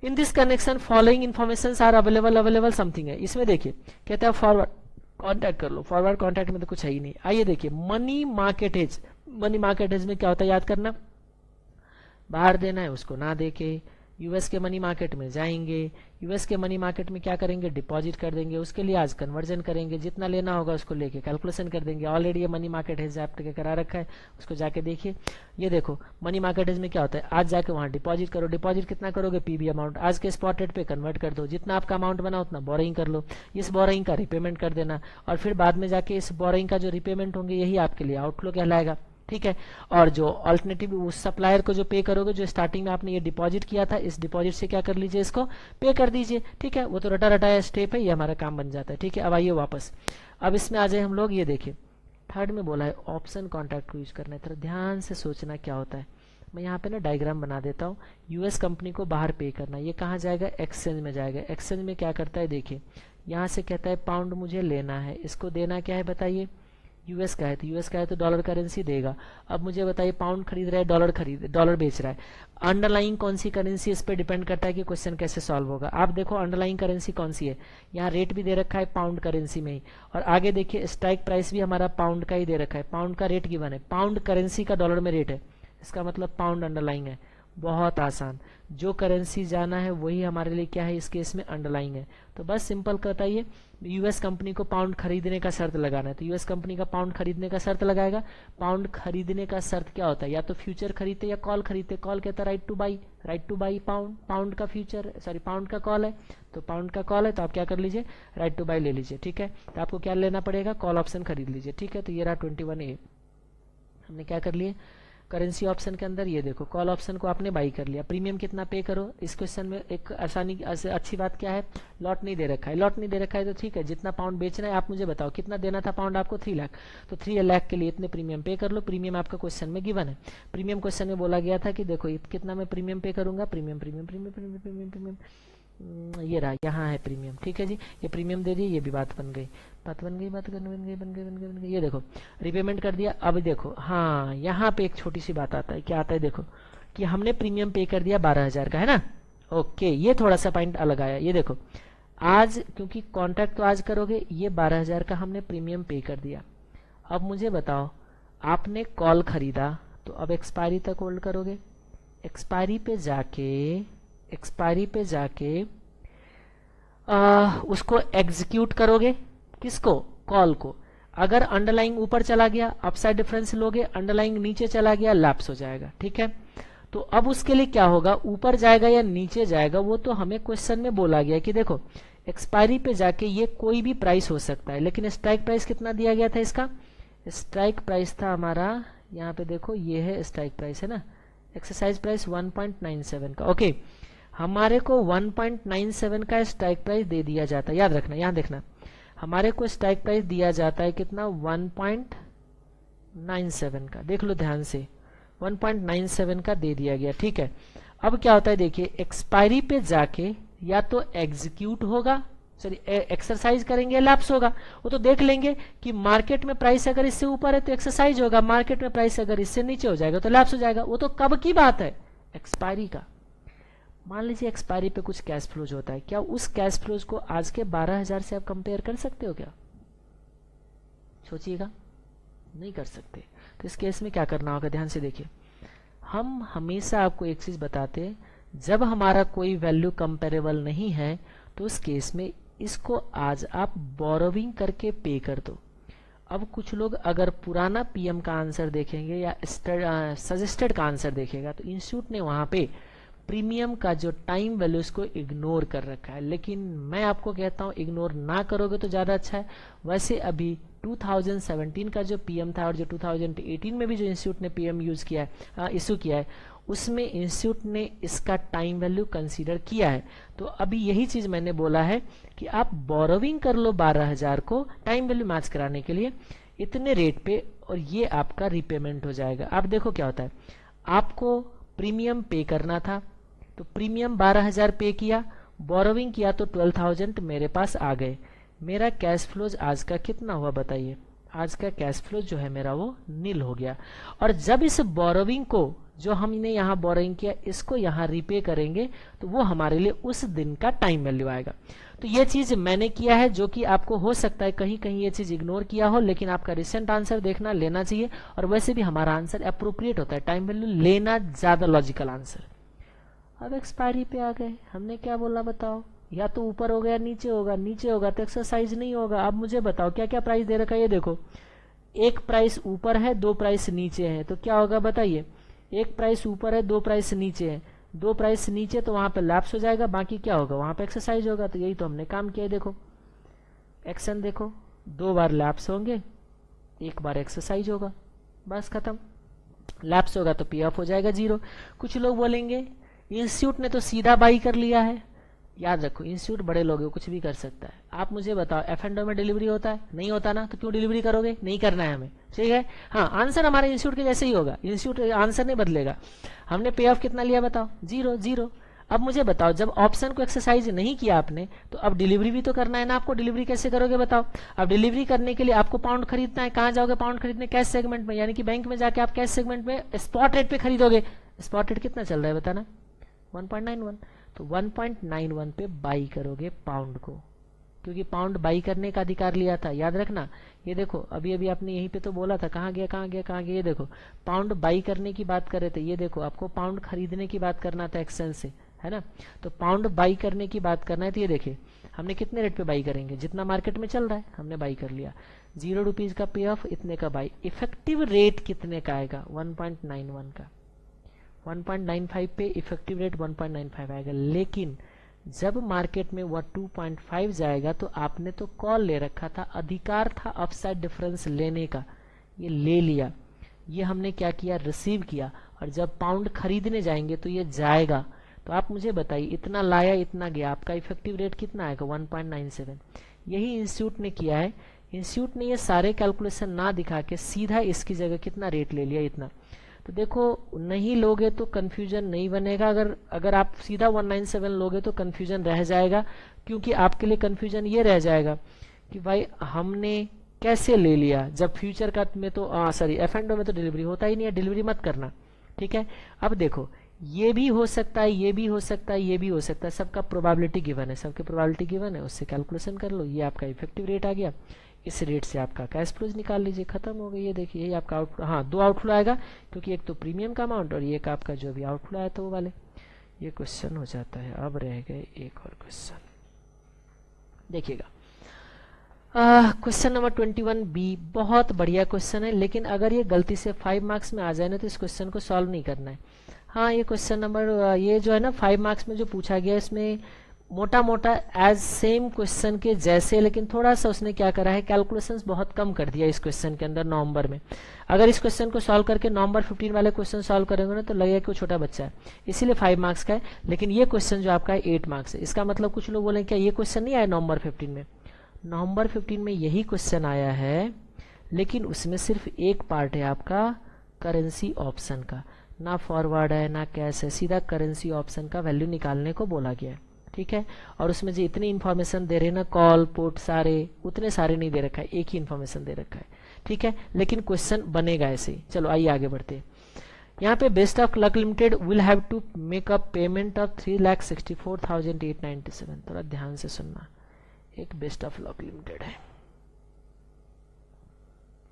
in this connection following information are available something है। इसमें देखिए कहता है फॉरवर्ड कॉन्टैक्ट कर लो। फॉरवर्ड कॉन्टैक्ट में तो कुछ है ही नहीं। आइए देखिए money market hedge. Money market hedge में क्या होता है याद करना, बाहर देना है उसको ना देके यूएस के मनी मार्केट में जाएंगे, यूएस के मनी मार्केट में क्या करेंगे, डिपॉजिट कर देंगे, उसके लिए आज कन्वर्जन करेंगे, जितना लेना होगा उसको लेके कैलकुलेशन कर देंगे। ऑलरेडी ये मनी मार्केट हेज आपके करा रखा है, उसको जाके देखिए। ये देखो मनी मार्केट हेज में क्या होता है, आज जाके वहां डिपॉजिट करो, डिपॉजिट कितना करोगे, पीबी अमाउंट, आज के स्पॉट रेट पे कन्वर्ट कर दो, जितना आपका अमाउंट बना उतना बोरिंग कर लो, इस बोरिंग का रिपेमेंट कर देना, और फिर बाद में जाके इस बोरिंग का जो रिपेमेंट होंगे यही आपके लिए आउटफ्लो कहलाएगा, ठीक है। और जो ऑल्टरनेटिव उस सप्लायर को जो पे करोगे, जो स्टार्टिंग में आपने ये डिपॉजिट किया था, इस डिपॉजिट से क्या कर लीजिए, इसको पे कर दीजिए, ठीक है। वो तो रटा रटाया स्टेप है, ये हमारा काम बन जाता है, ठीक है। अब आइए वापस, अब इसमें आ जाए हम लोग। ये देखिए थर्ड में बोला है ऑप्शन कॉन्ट्रैक्ट को यूज करना है, तो ध्यान से सोचना क्या होता है। मैं यहाँ पे ना डायग्राम बना देता हूँ। यूएस कंपनी को बाहर पे करना, ये कहाँ जाएगा, एक्सचेंज में जाएगा। एक्सचेंज में क्या करता है, देखिए यहाँ से कहता है पाउंड मुझे लेना है, इसको देना क्या है बताइए, यूएस का है, तो यूएस का है तो डॉलर करेंसी देगा। अब मुझे बताइए पाउंड खरीद रहा है, डॉलर बेच रहा है। अंडरलाइंग कौन सी करेंसी, इस पे डिपेंड करता है कि क्वेश्चन कैसे सॉल्व होगा। आप देखो अंडरलाइंग करेंसी कौन सी है, यहाँ रेट भी दे रखा है पाउंड करेंसी में ही, और आगे देखिए स्ट्राइक प्राइस भी हमारा पाउंड का ही दे रखा है, पाउंड का रेट गिवन है, पाउंड करेंसी का डॉलर में रेट है, इसका मतलब पाउंड अंडरलाइंग है। बहुत आसान, जो करेंसी जाना है वही हमारे लिए क्या है, इस केस में अंडरलाइंग है। तो बस सिंपल बताइए, यूएस कंपनी को पाउंड खरीदने का शर्त लगाना है, तो यूएस कंपनी का पाउंड खरीदने का शर्त लगाएगा। पाउंड खरीदने का शर्त क्या होता है, या तो फ्यूचर खरीदते या कॉल खरीदते। कॉल कहता है right two by pound, pound का फ्यूचर पाउंड का कॉल है, तो पाउंड का कॉल है तो आप क्या कर लीजिए, राइट टू बाई ले लीजिए, ठीक है। तो आपको क्या लेना पड़ेगा, कॉल ऑप्शन खरीद लीजिए, ठीक है। तो ये रहा 21A, हमने क्या कर लिए करेंसी ऑप्शन के अंदर। ये देखो कॉल ऑप्शन को आपने बाई कर लिया। प्रीमियम कितना पे करो, इस क्वेश्चन में एक अच्छी बात क्या है, लॉट नहीं दे रखा है। लॉट नहीं दे रखा है तो ठीक है, जितना पाउंड बेचना है आप मुझे बताओ, कितना देना था पाउंड आपको, 3 लाख, तो 3 लाख के लिए इतने प्रीमियम पे कर लो। प्रीमियम आपका क्वेश्चन में गिवन है। प्रीमियम क्वेश्चन में बोला गया था कि देखो कितना मैं प्रीमियम पे करूंगा, premium premium premium premium premium premium ये रहा, यहाँ है प्रीमियम, ठीक है जी। ये प्रीमियम दे दिए, ये भी बात बन गई, बन गई। ये देखो रिपेमेंट कर दिया। अब देखो हाँ, यहाँ पे एक छोटी सी बात आता है, क्या आता है देखो कि हमने प्रीमियम पे कर दिया 12,000 का, है ना। ओके, ये थोड़ा सा पॉइंट अलग आया। ये देखो आज क्योंकि कॉन्ट्रैक्ट तो आज करोगे, ये 12,000 का हमने प्रीमियम पे कर दिया। अब मुझे बताओ आपने कॉल खरीदा, तो अब एक्सपायरी तक होल्ड करोगे। एक्सपायरी पे जाके उसको एग्जीक्यूट करोगे, किसको, कॉल को। अगर अंडरलाइंग ऊपर चला गया अपसाइड डिफरेंस लोगे, अंडरलाइंग नीचे चला गया लैप्स हो जाएगा। ठीक है, तो अब उसके लिए क्या होगा, ऊपर जाएगा या नीचे जाएगा वो तो हमें क्वेश्चन में बोला गया कि देखो एक्सपायरी पे जाके ये कोई भी प्राइस हो सकता है, लेकिन स्ट्राइक प्राइस कितना दिया गया था इसका, स्ट्राइक प्राइस था हमारा यहाँ पे देखो ये है स्ट्राइक प्राइस है ना, एक्सरसाइज प्राइस 1.97 का। ओके, हमारे को 1.97 का स्ट्राइक प्राइस दे दिया जाता है, याद रखना यहाँ देखना, हमारे को स्ट्राइक प्राइस दिया जाता है कितना 1.97 का, देख लो ध्यान से 1.97 का दे दिया गया। ठीक है, अब क्या होता है देखिए एक्सपायरी पे जाके या तो एग्जीक्यूट होगा, सॉरी एक्सरसाइज करेंगे लैप्स होगा, वो तो देख लेंगे कि मार्केट में प्राइस अगर इससे ऊपर है तो एक्सरसाइज होगा, मार्केट में प्राइस अगर इससे नीचे हो जाएगा तो लैप्स हो जाएगा। वो तो कब की बात है, एक्सपायरी का। मान लीजिए एक्सपायरी पे कुछ कैश फ्लोज होता है, क्या उस कैश फ्लोज को आज के 12,000 से आप कंपेयर कर सकते हो क्या, सोचिएगा, नहीं कर सकते। तो इस केस में क्या करना होगा, ध्यान से देखिए, हम हमेशा आपको एक चीज बताते हैं, जब हमारा कोई वैल्यू कंपेरेबल नहीं है तो उस केस में इसको आज आप बोरोविंग करके पे कर दो। अब कुछ लोग अगर पुराना पीएम का आंसर देखेंगे या सजेस्टेड का आंसर देखेगा तो इंस्टीट्यूट ने वहां पे प्रीमियम का जो टाइम वैल्यू उसको इग्नोर कर रखा है, लेकिन मैं आपको कहता हूं इग्नोर ना करोगे तो ज्यादा अच्छा है। वैसे अभी 2017 का जो पीएम था और जो 2018 में भी जो इंस्टीट्यूट ने पीएम यूज किया है, इशू किया है, उसमें इंस्टीट्यूट ने इसका टाइम वैल्यू कंसीडर किया है। तो अभी यही चीज मैंने बोला है कि आप बोरोविंग कर लो 12,000 को टाइम वैल्यू मैच कराने के लिए इतने रेट पे, और ये आपका रिपेमेंट हो जाएगा। आप देखो क्या होता है, आपको प्रीमियम पे करना था तो प्रीमियम 12,000 पे किया, बोरोविंग किया तो 12,000 मेरे पास आ गए। मेरा कैश फ्लोज आज का कितना हुआ बताइए, आज का कैश फ्लो जो है मेरा वो नील हो गया। और जब इस बोरोविंग को जो हमने यहाँ बोरोइंग किया इसको यहाँ रिपे करेंगे तो वो हमारे लिए उस दिन का टाइम वैल्यू आएगा। तो ये चीज मैंने किया है, जो कि आपको हो सकता है कहीं कहीं ये चीज इग्नोर किया हो, लेकिन आपका रिसेंट आंसर देखना लेना चाहिए, और वैसे भी हमारा आंसर अप्रोप्रिएट होता है, टाइम वैल्यू लेना ज्यादा लॉजिकल आंसर। अब एक्सपायरी पे आ गए, हमने क्या बोला बताओ, या तो ऊपर हो गया नीचे होगा, नीचे होगा तो एक्सरसाइज नहीं होगा। अब मुझे बताओ क्या क्या प्राइस दे रखा है, ये देखो एक प्राइस ऊपर है दो प्राइस नीचे है, तो क्या होगा बताइए, एक प्राइस ऊपर है दो प्राइस नीचे है, दो प्राइस नीचे तो वहां पे लैप्स हो जाएगा, बाकी क्या होगा वहां पे एक्सरसाइज होगा। तो यही तो हमने काम किया है, देखो एक्शन देखो, 2 बार लैप्स होंगे 1 बार एक्सरसाइज होगा, बस खत्म। लैप्स होगा तो पी ऑफ हो जाएगा 0। कुछ लोग बोलेंगे इंस्टीट्यूट ने तो सीधा बाई कर लिया है, याद रखो इंस्टीट्यूट बड़े लोग हैं, कुछ भी कर सकता है। आप मुझे बताओ F&O में डिलीवरी होता है, नहीं होता ना, तो क्यों डिलीवरी करोगे, नहीं करना है हमें, ठीक है। हाँ, आंसर हमारे इंस्टीट्यूट के जैसे ही होगा, इंस्टीट्यूट आंसर नहीं बदलेगा। हमने पे ऑफ कितना लिया बताओ, 0। अब मुझे बताओ जब ऑप्शन को एक्सरसाइज नहीं किया आपने तो अब डिलीवरी भी तो करना है ना आपको, डिलीवरी कैसे करोगे बताओ। अब डिलीवरी करने के लिए आपको पाउंड खरीदना है, कहाँ जाओगे पाउंड खरीदने, कैश सेगमेंट में, यानी कि बैंक में जाके आप कैश सेगमेंट में स्पॉट रेट पे खरीदोगे। स्पॉट रेट कितना चल रहा है बताना, 1.91, तो 1.91 पे बाई करोगे पाउंड को, क्योंकि पाउंड बाई करने का अधिकार लिया था, याद रखना। ये देखो अभी अभी आपने यहीं पे तो बोला था, कहाँ गया, ये देखो पाउंड बाई करने की बात कर रहे थे, ये देखो आपको पाउंड खरीदने की बात करना था एक्सचेंज से, है ना। तो पाउंड बाई करने की बात करना है, तो ये देखिए हमने कितने रेट पे बाई करेंगे, जितना मार्केट में चल रहा है हमने बाई कर लिया, 0 रुपीज का पे ऑफ, इतने का बाई। इफेक्टिव रेट कितने का आएगा, 1.91 का, 1.95 पे इफेक्टिव रेट 1.95 आएगा। लेकिन जब मार्केट में वह 2.5 जाएगा तो आपने तो कॉल ले रखा था, अधिकार था अपसाइड डिफरेंस लेने का, ये ले लिया, ये हमने क्या किया, रिसीव किया। और जब पाउंड खरीदने जाएंगे तो ये जाएगा, तो आप मुझे बताइए इतना लाया इतना गया, आपका इफेक्टिव रेट कितना आएगा, 1.97। यही इंस्टीट्यूट ने किया है। इंस्टीट्यूट ने ये सारे कैलकुलेशन ना दिखा के सीधा इसकी जगह कितना रेट ले लिया, इतना। तो देखो नहीं लोगे तो कंफ्यूजन नहीं बनेगा, अगर आप सीधा 197 लोगे तो कंफ्यूजन रह जाएगा, क्योंकि आपके लिए कंफ्यूजन ये रह जाएगा कि भाई हमने कैसे ले लिया, जब फ्यूचर का में तो सॉरी F&O में तो डिलीवरी होता ही नहीं है, डिलीवरी मत करना, ठीक है। अब देखो ये भी हो सकता है, ये भी हो सकता है, ये भी हो सकता है, सबका प्रोबेबिलिटी गिवन है, सबके प्रोबेबिलिटी गिवन है, उससे कैलकुलेशन कर लो, ये आपका इफेक्टिव रेट आ गया, इस रेट से आपका कैश फ्लोज निकाल लीजिए, खत्म हो गई। ये देखिए यही आपका आउटफ्लो, हाँ 2 आउटफ्लो आएगा, क्योंकि एक तो प्रीमियम का अमाउंट और एक आपका जो भी आउटफ्लो आया था वो वाले। ये क्वेश्चन हो जाता है। अब रह गए एक और क्वेश्चन, देखिएगा क्वेश्चन नंबर 21B बहुत बढ़िया क्वेश्चन है, लेकिन अगर ये गलती से 5 मार्क्स में आ जाए ना तो इस क्वेश्चन को सॉल्व नहीं करना है। हाँ, ये क्वेश्चन नंबर ये जो है ना 5 मार्क्स में जो पूछा गया इसमें मोटा मोटा एज सेम क्वेश्चन के जैसे, लेकिन थोड़ा सा उसने क्या करा है, कैलकुलेशंस बहुत कम कर दिया इस क्वेश्चन के अंदर नवंबर में। अगर इस क्वेश्चन को सॉल्व करके नवंबर 15 वाले क्वेश्चन सॉल्व करेंगे ना तो लगेगा कि वो छोटा बच्चा है, इसीलिए 5 मार्क्स का है। लेकिन ये क्वेश्चन जो आपका है 8 मार्क्स है। इसका मतलब कुछ लोग बोले क्या ये क्वेश्चन नहीं आया नवंबर 15 में? नवंबर 15 में यही क्वेश्चन आया है, लेकिन उसमें सिर्फ एक पार्ट है आपका करेंसी ऑप्शन का, ना फॉरवर्ड है ना कैश है, सीधा करेंसी ऑप्शन का वैल्यू निकालने को बोला गया है। ठीक है, और उसमें जो इतनी इन्फॉर्मेशन दे रहे हैं ना, कॉल पुट सारे, उतने सारे नहीं दे रखा है, एक ही इन्फॉर्मेशन दे रखा है। ठीक है, लेकिन क्वेश्चन बनेगा ऐसे ही। चलो आइए आगे बढ़ते हैं। यहाँ पे best of luck limited will have to make a payment of 3,64,897। थोड़ा ध्यान से सुनना, एक बेस्ट ऑफ लक लिमिटेड है,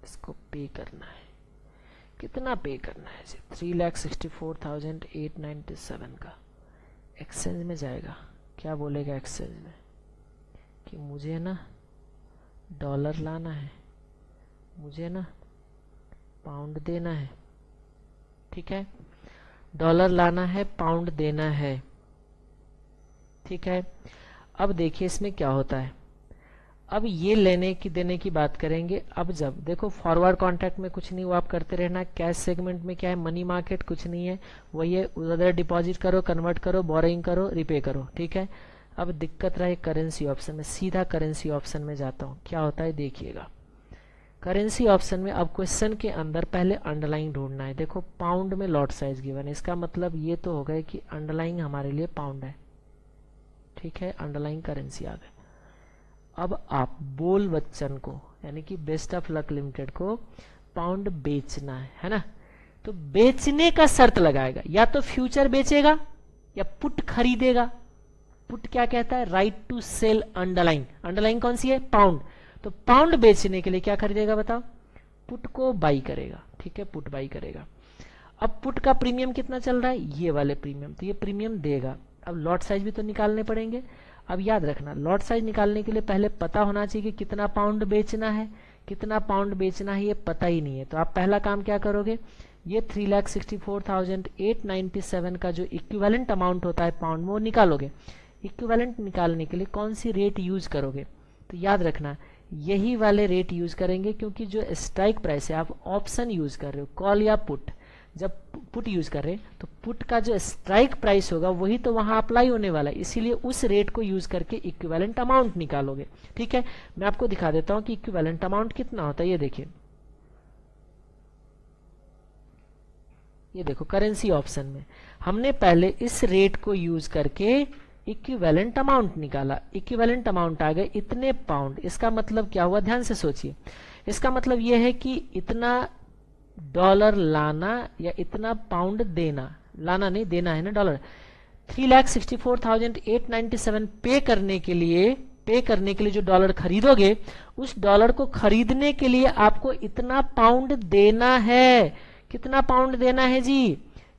इसको पे करना है। कितना पे करना है? 3,64,897 का एक्सचेंज में जाएगा। क्या बोलेगा एक्सचेंज में कि मुझे ना डॉलर लाना है, मुझे ना पाउंड देना है। ठीक है, डॉलर लाना है, पाउंड देना है। ठीक है, अब देखिए इसमें क्या होता है। अब ये लेने की देने की बात करेंगे। अब जब देखो फॉरवर्ड कॉन्ट्रैक्ट में कुछ नहीं, वो आप करते रहना। कैश सेगमेंट में क्या है, मनी मार्केट कुछ नहीं है, वही है उधर डिपॉजिट करो, कन्वर्ट करो, बोरिंग करो, रिपे करो। ठीक है, अब दिक्कत रहे करेंसी ऑप्शन में। सीधा करेंसी ऑप्शन में जाता हूँ, क्या होता है देखिएगा। करेंसी ऑप्शन में अब क्वेश्चन के अंदर पहले अंडरलाइन ढूंढना है। देखो पाउंड में लॉट साइज गिवन है, इसका मतलब ये तो हो गया कि अंडरलाइन हमारे लिए पाउंड है। ठीक है, अंडरलाइन करेंसी आ गए। अब आप बोल बच्चन को यानी कि बेस्ट ऑफ लक लिमिटेड को पाउंड बेचना है ना, तो बेचने का शर्त लगाएगा, या तो फ्यूचर बेचेगा या पुट खरीदेगा। पुट क्या कहता है, right to sell underline. Underline कौन सी है, पाउंड। तो पाउंड बेचने के लिए क्या खरीदेगा बताओ, पुट को बाई करेगा। ठीक है, पुट बाई करेगा। अब पुट का प्रीमियम कितना चल रहा है, ये वाले प्रीमियम, तो ये प्रीमियम देगा। अब लॉट साइज भी तो निकालने पड़ेंगे। अब याद रखना, लॉट साइज निकालने के लिए पहले पता होना चाहिए कि कितना पाउंड बेचना है। कितना पाउंड बेचना है ये पता ही नहीं है, तो आप पहला काम क्या करोगे, ये 3,64,897 का जो इक्विवेलेंट अमाउंट होता है पाउंड में वो निकालोगे। इक्विवेलेंट निकालने के लिए कौन सी रेट यूज करोगे, तो याद रखना यही वाले रेट यूज करेंगे, क्योंकि जो स्ट्राइक प्राइस है, आप ऑप्शन यूज कर रहे हो, कॉल या पुट। जब पुट यूज कर रहे हैं तो पुट का जो स्ट्राइक प्राइस होगा वही तो वहां अप्लाई होने वाला है, इसीलिए उस रेट को यूज करके इक्विवेलेंट अमाउंट निकालोगे। ठीक है, मैं आपको दिखा देता हूं कि इक्विवेलेंट अमाउंट कितना होता है। ये देखिए, ये देखो करेंसी ऑप्शन में हमने पहले इस रेट को यूज करके इक्विवेलेंट अमाउंट निकाला। इक्विवेलेंट अमाउंट आ गए इतने पाउंड। इसका मतलब क्या हुआ, ध्यान से सोचिए। इसका मतलब यह है कि इतना डॉलर लाना या इतना पाउंड देना, लाना नहीं देना है ना डॉलर। 3,64,897 पे करने के लिए जो डॉलर खरीदोगे, उस डॉलर को खरीदने के लिए आपको इतना पाउंड देना है। कितना पाउंड देना है जी,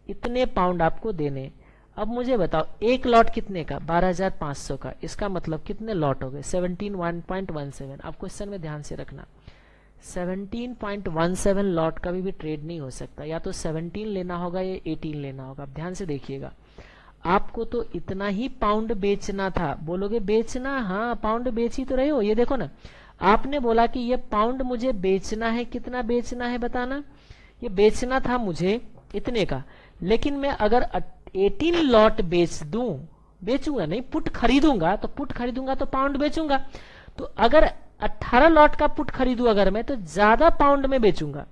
इतने पाउंड आपको देने। अब मुझे बताओ एक लॉट कितने का, 12,500 का। इसका मतलब कितने लॉट हो गए, 17.17। आप क्वेश्चन में ध्यान से रखना, 17.17 लॉट का भी ट्रेड नहीं हो सकता, या तो 17 लेना होगा या 18 लेना होगा। अब ध्यान से देखिएगा, आपको तो इतना ही पाउंड बेचना था। बोलोगे बेचना, हाँ पाउंड बेच ही तो रहे हो। ये देखो ना, आपने बोला कि ये पाउंड मुझे बेचना है। कितना बेचना है बताना, ये बेचना था मुझे इतने का, लेकिन मैं अगर 18 लॉट बेचूंगा नहीं, पुट खरीदूंगा, तो पुट खरीदूंगा तो पाउंड बेचूंगा। तो अगर 18 लॉट का पुट खरीदूं अगर मैं, तो ज्यादा पाउंड में बेचूंगा,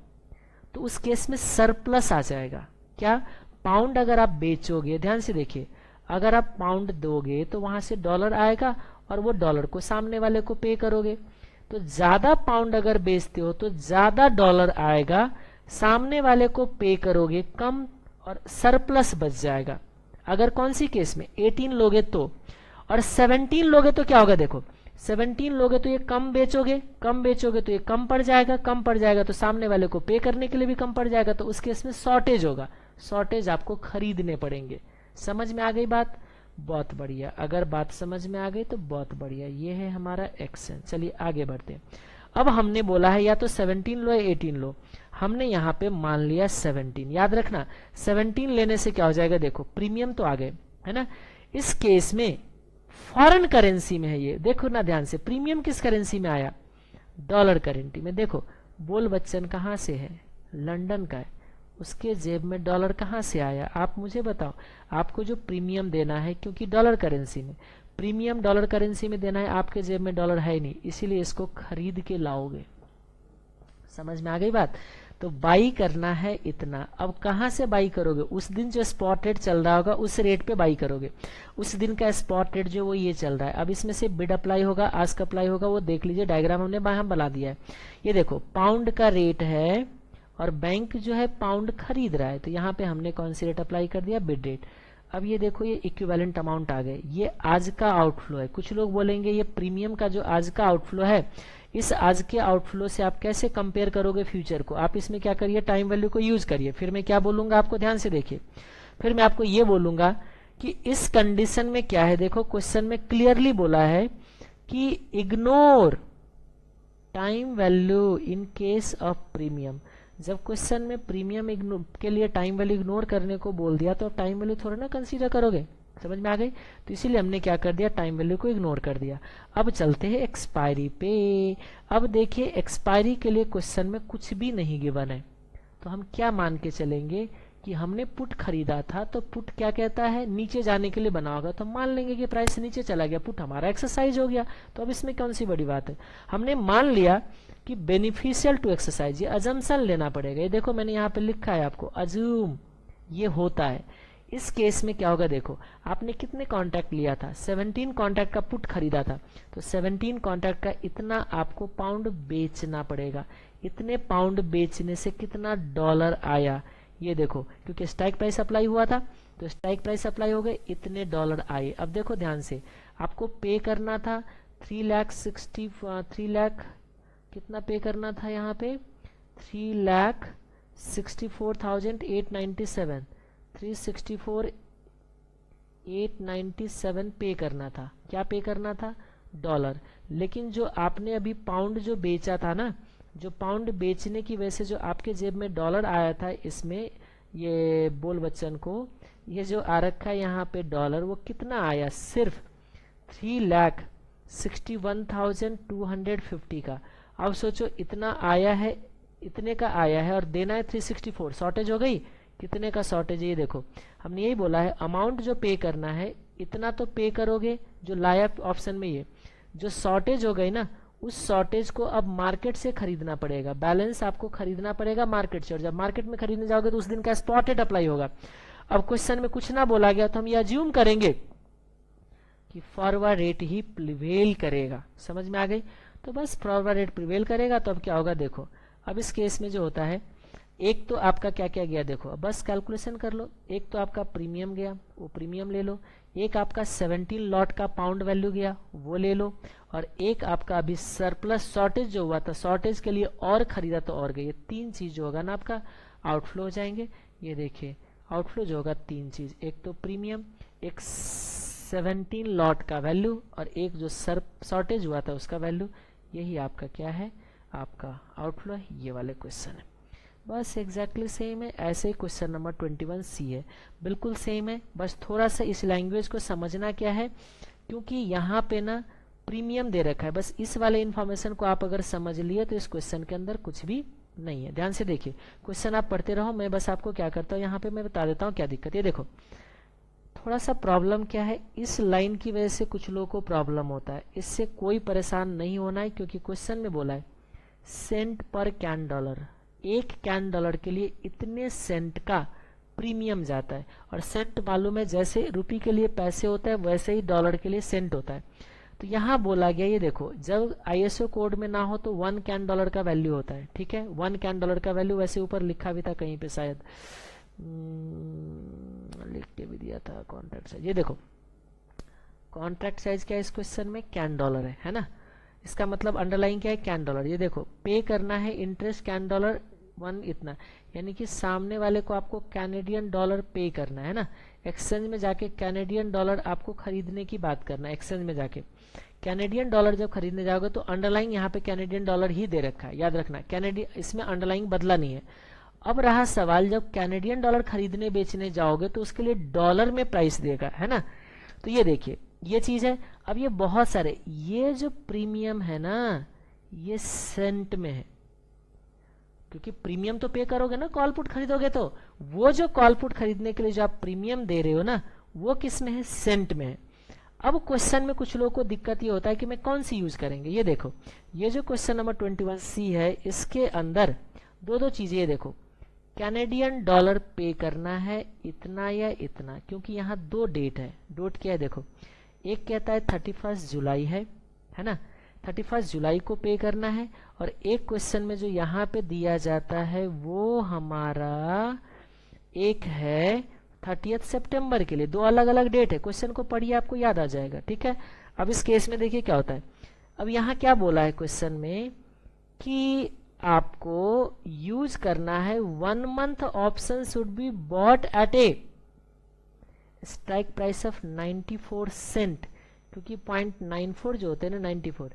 तो उस केस में सरप्लस आ जाएगा। क्या, पाउंड अगर आप बेचोगे, ध्यान से देखिए, अगर आप पाउंड दोगे तो वहां से डॉलर आएगा और वो डॉलर को सामने वाले को पे करोगे। तो ज्यादा पाउंड अगर बेचते हो तो ज्यादा डॉलर आएगा, सामने वाले को पे करोगे कम और सरप्लस बच जाएगा। अगर कौन सी केस में 18 लोगे तो, और 17 लोगे तो क्या होगा, देखो 17 लोगे तो ये कम बेचोगे तो ये कम पड़ जाएगा तो सामने वाले को पे करने के लिए भी कम पड़ जाएगा, तो उस केस में शॉर्टेज होगा। शॉर्टेज आपको खरीदने पड़ेंगे। समझ में आ गई बात। बहुत बढ़िया, अगर बात समझ में आ गई तो बहुत बढ़िया, ये है हमारा एक्शन। चलिए आगे बढ़ते हैं। अब हमने बोला है या तो 17 लो या 18 लो, हमने यहाँ पे मान लिया 17। याद रखना 17 लेने से क्या हो जाएगा, देखो प्रीमियम तो आ गए है ना। इस केस में फॉरेन करेंसी में है ये, देखो ना ध्यान से, प्रीमियम किस करेंसी में आया, डॉलर करेंसी में। देखो बोल बच्चन कहाँ से है, लंदन का है, उसके जेब में डॉलर कहाँ से आया, आप मुझे बताओ। आपको जो प्रीमियम देना है, क्योंकि डॉलर करेंसी में प्रीमियम डॉलर करेंसी में देना है, आपके जेब में डॉलर है ही नहीं, इसीलिए इसको खरीद के लाओगे। समझ में आ गई बात। तो बाई करना है इतना। अब कहाँ से बाई करोगे, उस दिन जो स्पॉट रेट चल रहा होगा उस रेट पे बाई करोगे। उस दिन का स्पॉट रेट जो वो ये चल रहा है। अब इसमें से बिड अप्लाई होगा, आस्क अप्लाई होगा, वो देख लीजिए, डायग्राम हमने बाहर बना दिया है। ये देखो पाउंड का रेट है और बैंक जो है पाउंड खरीद रहा है, तो यहाँ पे हमने कौन सी रेट अप्लाई कर दिया, बिड रेट। अब ये देखो ये इक्विवेलेंट अमाउंट आ गए, ये आज का आउटफ्लो है। कुछ लोग बोलेंगे ये प्रीमियम का जो आज का आउटफ्लो है, इस आज के आउटफ्लो से आप कैसे कंपेयर करोगे फ्यूचर को। आप इसमें क्या करिए, टाइम वैल्यू को यूज करिए। फिर मैं क्या बोलूंगा आपको, ध्यान से देखिए। फिर मैं आपको ये बोलूंगा कि इस कंडीशन में क्या है, देखो क्वेश्चन में क्लियरली बोला है कि ignore time value in case of premium. जब क्वेश्चन में प्रीमियम के लिए टाइम वैल्यू इग्नोर करने को बोल दिया, तो टाइम वैल्यू थोड़ा ना कंसीडर करोगे। समझ में आ गई। तो इसीलिए हमने क्या कर दिया, टाइम वैल्यू को इग्नोर कर दिया। अब चलते हैं एक्सपायरी पे। अब देखिए एक्सपायरी के लिए क्वेश्चन में कुछ भी नहीं गिवन है, तो हम क्या मान के चलेंगे कि हमने पुट खरीदा था, तो पुट क्या कहता है, नीचे जाने के लिए बना होगा, तो मान लेंगे कि प्राइस नीचे चला गया, पुट हमारा एक्सरसाइज हो गया। तो अब इसमें कौन सी बड़ी बात है, हमने मान लिया कि बेनिफिशियल टू एक्सरसाइज। ये अजम्पशन लेना पड़ेगा। ये देखो मैंने यहाँ पे लिखा है आपको, अज्यूम ये होता है। इस केस में क्या होगा, देखो आपने कितने कॉन्ट्रैक्ट लिया था, 17 कॉन्ट्रैक्ट का पुट खरीदा था, तो 17 कॉन्ट्रैक्ट का इतना आपको पाउंड बेचना पड़ेगा। इतने पाउंड बेचने से कितना डॉलर आया, ये देखो, क्योंकि स्ट्राइक प्राइस अप्लाई हुआ था, तो स्ट्राइक प्राइस अप्लाई हो गए, इतने डॉलर आए। अब देखो ध्यान से, आपको पे करना था 3 लाख कितना पे करना था, यहाँ पे 3,64,897 364,897 पे करना था। क्या पे करना था, डॉलर। लेकिन जो आपने अभी पाउंड जो बेचा था ना, जो पाउंड बेचने की वजह से जो आपके जेब में डॉलर आया था, इसमें ये बोल बच्चन को ये जो आ रखा है यहाँ पे डॉलर, वो कितना आया, सिर्फ 3,61,250 का। अब सोचो इतना आया है, इतने का आया है और देना है 364, शॉर्टेज हो गई। कितने का शॉर्टेज है, ये देखो हमने यही बोला है, अमाउंट जो पे करना है इतना तो पे करोगे, जो लाया ऑप्शन में ये जो शॉर्टेज हो गई ना, उस शॉर्टेज को अब मार्केट से खरीदना पड़ेगा। बैलेंस आपको खरीदना पड़ेगा मार्केट से, और जब मार्केट में खरीदने जाओगे तो उस दिन का स्पॉट रेट अप्लाई होगा। अब क्वेश्चन में कुछ ना बोला गया, तो हम ये अज्यूम करेंगे कि फॉरवर्ड रेट ही प्रिवेल करेगा। समझ में आ गई। तो बस फॉरवर्ड रेट प्रिवेल करेगा, तो अब क्या होगा, देखो अब इस केस में जो होता है, एक तो आपका क्या क्या गया, देखो अब बस कैलकुलेशन कर लो। एक तो आपका प्रीमियम गया, वो प्रीमियम ले लो। एक आपका 17 लॉट का पाउंड वैल्यू गया, वो ले लो। और एक आपका अभी सरप्लस शॉर्टेज जो हुआ था, शॉर्टेज के लिए और खरीदा तो और गई। ये तीन चीज जो होगा ना आपका आउटफ्लो हो जाएंगे। ये देखिए आउटफ्लो जो होगा तीन चीज, एक तो प्रीमियम, एक 17 लॉट का वैल्यू, और एक जो शॉर्टेज हुआ था उसका वैल्यू। यही आपका क्या है, आपका आउटफ्लो है। ये वाले क्वेश्चन है, बस एग्जैक्टली सेम है। ऐसे ही क्वेश्चन नंबर 21C है, बिल्कुल सेम है। बस थोड़ा सा इस लैंग्वेज को समझना क्या है, क्योंकि यहाँ पे ना प्रीमियम दे रखा है। बस इस वाले इन्फॉर्मेशन को आप अगर समझ लिए तो इस क्वेश्चन के अंदर कुछ भी नहीं है। ध्यान से देखिए, क्वेश्चन आप पढ़ते रहो, मैं बस आपको क्या करता हूँ यहाँ पे मैं बता देता हूँ क्या दिक्कत है। देखो थोड़ा सा प्रॉब्लम क्या है, इस लाइन की वजह से कुछ लोगों को प्रॉब्लम होता है। इससे कोई परेशान नहीं होना है, क्योंकि क्वेश्चन में बोला है सेंट पर कैन डॉलर, एक कैन डॉलर के लिए इतने सेंट का प्रीमियम जाता है। और सेंट मालूम है, जैसे रुपये के लिए पैसे होता है वैसे ही डॉलर के लिए सेंट होता है। तो यहाँ बोला गया, ये देखो जब ISO कोड में ना हो तो 1 कैन डॉलर का वैल्यू होता है। ठीक है, 1 कैन डॉलर का वैल्यू, वैसे ऊपर लिखा भी था कहीं पे, शायद लिख के भी दिया था कॉन्ट्रैक्ट साइज। ये देखो कॉन्ट्रैक्ट साइज क्या है इस क्वेश्चन में, कैन डॉलर है ना। इसका मतलब अंडरलाइन क्या है, कैन डॉलर। ये देखो पे करना है इंटरेस्ट कैन डॉलर 1 इतना, यानी कि सामने वाले को आपको कैनेडियन डॉलर पे करना है ना, एक्सचेंज में जाके कैनेडियन डॉलर आपको खरीदने की बात करना है। एक्सचेंज में जाके कैनेडियन डॉलर जब खरीदने जाओगे तो अंडरलाइंग यहाँ पे कैनेडियन डॉलर ही दे रखा है, याद रखना, कैनेडियन, इसमें अंडरलाइंग बदला नहीं है। अब रहा सवाल, जब कैनेडियन डॉलर खरीदने बेचने जाओगे तो उसके लिए डॉलर में प्राइस देगा, है ना। तो ये देखिए ये चीज है। अब ये बहुत सारे, ये जो प्रीमियम है ना ये सेंट में है, क्योंकि प्रीमियम तो पे करोगे ना कॉल पुट खरीदोगे, तो वो जो कॉल पुट खरीदने के लिए जो आप प्रीमियम दे रहे हो ना वो किस में है, सेंट में है। अब क्वेश्चन में कुछ लोगों को दिक्कत ये होता है कि मैं कौन सी यूज करेंगे। ये देखो, ये जो क्वेश्चन नंबर 21C है इसके अंदर दो चीजें, ये देखो कैनेडियन डॉलर पे करना है इतना या इतना, क्योंकि यहाँ 2 डेट है। डेट क्या है देखो, एक कहता है 31 जुलाई है ना, 31 जुलाई को पे करना है, और एक क्वेश्चन में जो यहाँ पे दिया जाता है वो हमारा एक है 30 सितंबर के लिए। 2 अलग अलग डेट है, क्वेश्चन को पढ़िए आपको याद आ जाएगा, ठीक है। अब इस केस में देखिए क्या होता है। अब यहाँ क्या बोला है क्वेश्चन में कि आपको यूज करना है 1 month option should be bought at a strike price of 94 cent, क्योंकि 0.94 जो होते हैं ना 94,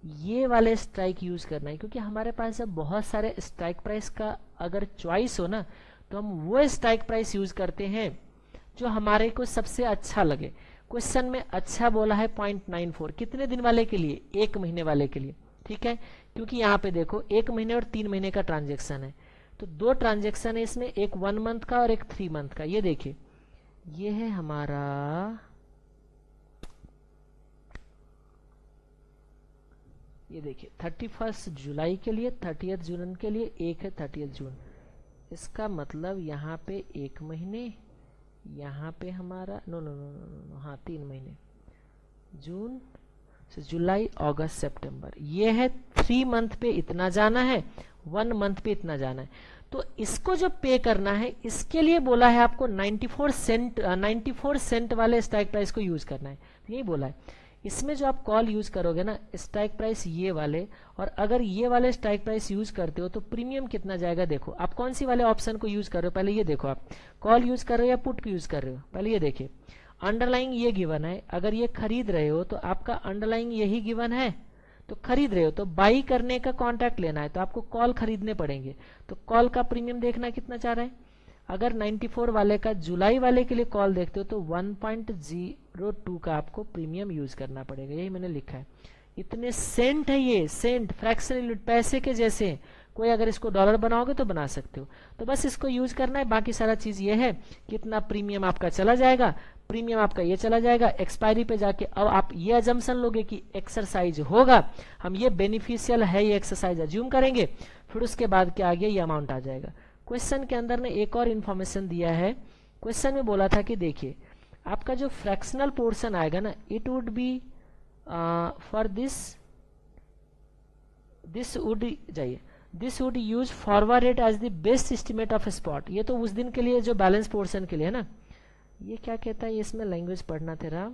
ये वाले स्ट्राइक यूज करना है, क्योंकि हमारे पास जब बहुत सारे स्ट्राइक प्राइस का अगर चॉइस हो ना तो हम वो स्ट्राइक प्राइस यूज करते हैं जो हमारे को सबसे अच्छा लगे। क्वेश्चन में अच्छा बोला है 0.94, कितने दिन वाले के लिए, 1 महीने वाले के लिए, ठीक है। क्योंकि यहाँ पे देखो 1 महीने और 3 महीने का ट्रांजेक्शन है, तो 2 ट्रांजेक्शन है इसमें, एक 1 मंथ का और एक 3 मंथ का। ये देखिए ये है हमारा, ये देखिए 31 जुलाई के लिए, 30 जून के लिए, एक है 30 जून। इसका मतलब यहाँ पे 1 महीने, यहाँ पे हमारा नो हाँ 3 महीने, जून से जुलाई अगस्त सितंबर, ये है 3 मंथ पे इतना जाना है, 1 मंथ पे इतना जाना है। तो इसको जो पे करना है इसके लिए बोला है आपको 94 सेंट वाले स्ट्राइक प्राइस को यूज करना है, यही बोला है। इसमें जो आप कॉल यूज करोगे ना स्ट्राइक प्राइस ये वाले, और अगर ये वाले स्ट्राइक प्राइस यूज करते हो तो प्रीमियम कितना जाएगा। देखो आप कौन सी वाले ऑप्शन को यूज कर रहे हो, पहले ये देखो, आप कॉल यूज कर रहे हो या पुट को यूज कर रहे हो, पहले ये देखिए। अंडरलाइंग ये गिवन है, अगर ये खरीद रहे हो तो आपका अंडरलाइंग यही गिवन है, तो खरीद रहे हो तो बाई करने का कॉन्ट्रैक्ट लेना है, तो आपको कॉल खरीदने पड़ेंगे। तो कॉल का प्रीमियम देखना कितना चाह रहा है। अगर 94 वाले का जुलाई वाले के लिए कॉल देखते हो तो 1.02 का आपको प्रीमियम यूज करना पड़ेगा, यही मैंने लिखा है। इतने सेंट है, ये सेंट फ्रैक्शनल यूनिट पैसे के जैसे, कोई अगर इसको डॉलर बनाओगे तो बना सकते हो। तो बस इसको यूज करना है, बाकी सारा चीज ये है कितना प्रीमियम आपका चला जाएगा, प्रीमियम आपका ये चला जाएगा एक्सपायरी पे जाके। अब आप ये अजम्पशन लोगे कि एक्सरसाइज होगा, हम ये बेनिफिशियल है ये एक्सरसाइज अज्यूम करेंगे, फिर उसके बाद क्या आ गया ये अमाउंट आ जाएगा। क्वेश्चन के अंदर ने एक और इन्फॉर्मेशन दिया है, क्वेश्चन में बोला था कि देखिए आपका जो फ्रैक्शनल पोर्शन आएगा ना it would be for this would जाइए, this would use forward rate as the best estimate of spot. ये तो उस दिन के लिए जो बैलेंस पोर्शन के लिए है ना। ये क्या कहता है, इसमें लैंग्वेज पढ़ना तेरा,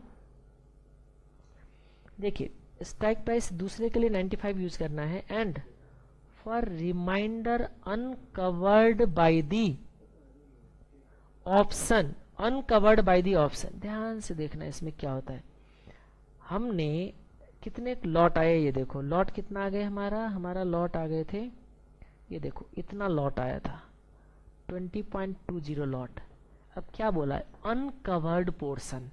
देखिए स्ट्राइक प्राइस दूसरे के लिए 95 यूज करना है, and for reminder uncovered by the option, uncovered by the option. ध्यान से देखना इसमें क्या होता है। हमने कितने लॉट आए, ये देखो लॉट कितना आ गए, हमारा लॉट आ गए थे, ये देखो इतना लॉट आया था 20.20 लॉट। अब क्या बोला है, अनकवर्ड पोर्शन।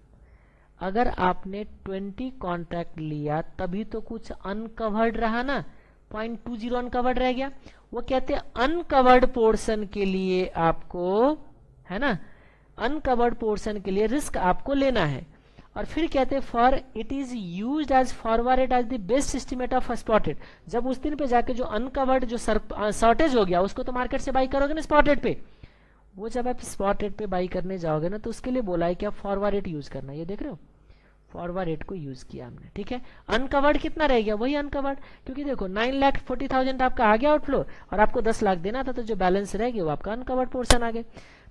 अगर आपने 20 कॉन्ट्रैक्ट लिया तभी तो कुछ अनकवर्ड रहा ना, 0.20 अनकवर्ड रह गया। वो कहते हैं अनकवर्ड पोर्शन के लिए आपको, है ना, अनकवर्ड पोर्शन के लिए रिस्क आपको लेना है। और फिर कहते हैं for it is used as forward as the best estimate of spotted. जब उस दिन पे जाके जो अनकवर्ड जो शॉर्टेज हो गया उसको तो मार्केट से बाई करोगे ना स्पॉटेड पे, वो जब आप स्पॉट रेट पे बाई करने जाओगे ना तो उसके लिए बोला है कि आप फॉरवर्ड रेट यूज करना। ये देख रहे हो फॉरवर्ड रेट को यूज किया हमने, ठीक है। अनकवर्ड कितना रह गया, वही अनकवर्ड, क्योंकि देखो 9,40,000 आपका आ गया आउटफ्लो और आपको 10 लाख देना था, तो जो बैलेंस रह गया वो आपका अनकवर्ड पोर्शन आ गया।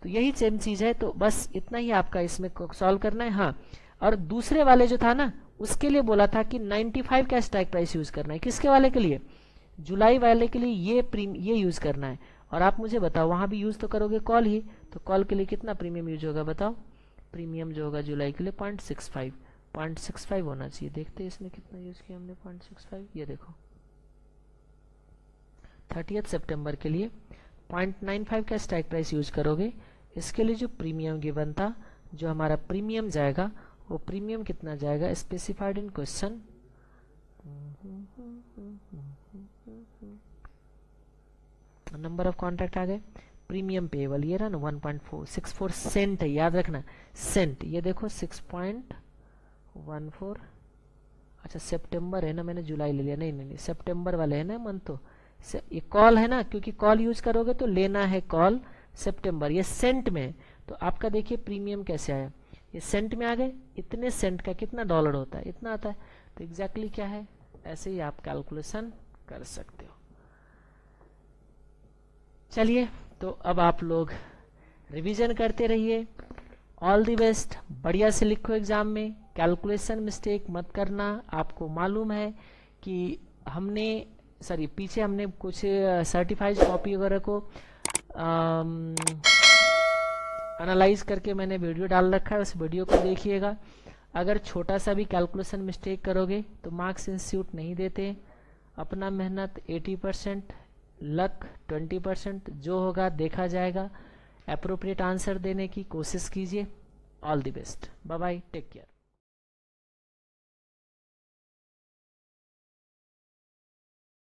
तो यही सेम चीज है, तो बस इतना ही आपका इसमें सॉल्व करना है। हाँ, और दूसरे वाले जो था ना उसके लिए बोला था कि 95 का स्ट्राइक प्राइस यूज करना है। किसके वाले के लिए, जुलाई वाले के लिए ये यूज करना है, और आप मुझे बताओ वहाँ भी यूज़ तो करोगे कॉल ही, तो कॉल के लिए कितना प्रीमियम यूज होगा बताओ। प्रीमियम जो होगा जुलाई के लिए 0.65 होना चाहिए। देखते हैं इसमें कितना यूज किया हमने 0.65, ये देखो 30 सितंबर के लिए 0.95 का स्ट्राइक प्राइस यूज करोगे। इसके लिए जो प्रीमियम गिवन था, जो हमारा प्रीमियम जाएगा वो प्रीमियम कितना जाएगा specified in question, number of contract आ गए, प्रीमियम पेबल ये रहा ना 1.464 सेंट है, याद रखना सेंट। ये देखो 6.14, अच्छा सितंबर है ना, मैंने जुलाई ले लिया, नहीं सितंबर वाले है ना मंथ, तो ये कॉल है ना, क्योंकि कॉल यूज करोगे तो लेना है कॉल सितंबर, ये सेंट में है। तो आपका देखिए प्रीमियम कैसे आया, ये सेंट में आ गए, इतने सेंट का कितना डॉलर होता है, इतना आता है। तो एग्जैक्टली क्या है, ऐसे ही आप कैलकुलेशन कर सकते हो। चलिए तो अब आप लोग रिवीजन करते रहिए। ऑल द बेस्ट, बढ़िया से लिखो एग्जाम में, कैलकुलेशन मिस्टेक मत करना। आपको मालूम है कि हमने पीछे हमने कुछ सर्टिफाइड कॉपी वगैरह को एनालाइज करके मैंने वीडियो डाल रखा है, उस वीडियो को देखिएगा। अगर छोटा सा भी कैलकुलेशन मिस्टेक करोगे तो मार्क्स इंस्टीट्यूट नहीं देते। अपना मेहनत 80%, लक 20%, जो होगा देखा जाएगा। एप्रोप्रिएट आंसर देने की कोशिश कीजिए। All the best, bye bye, take care.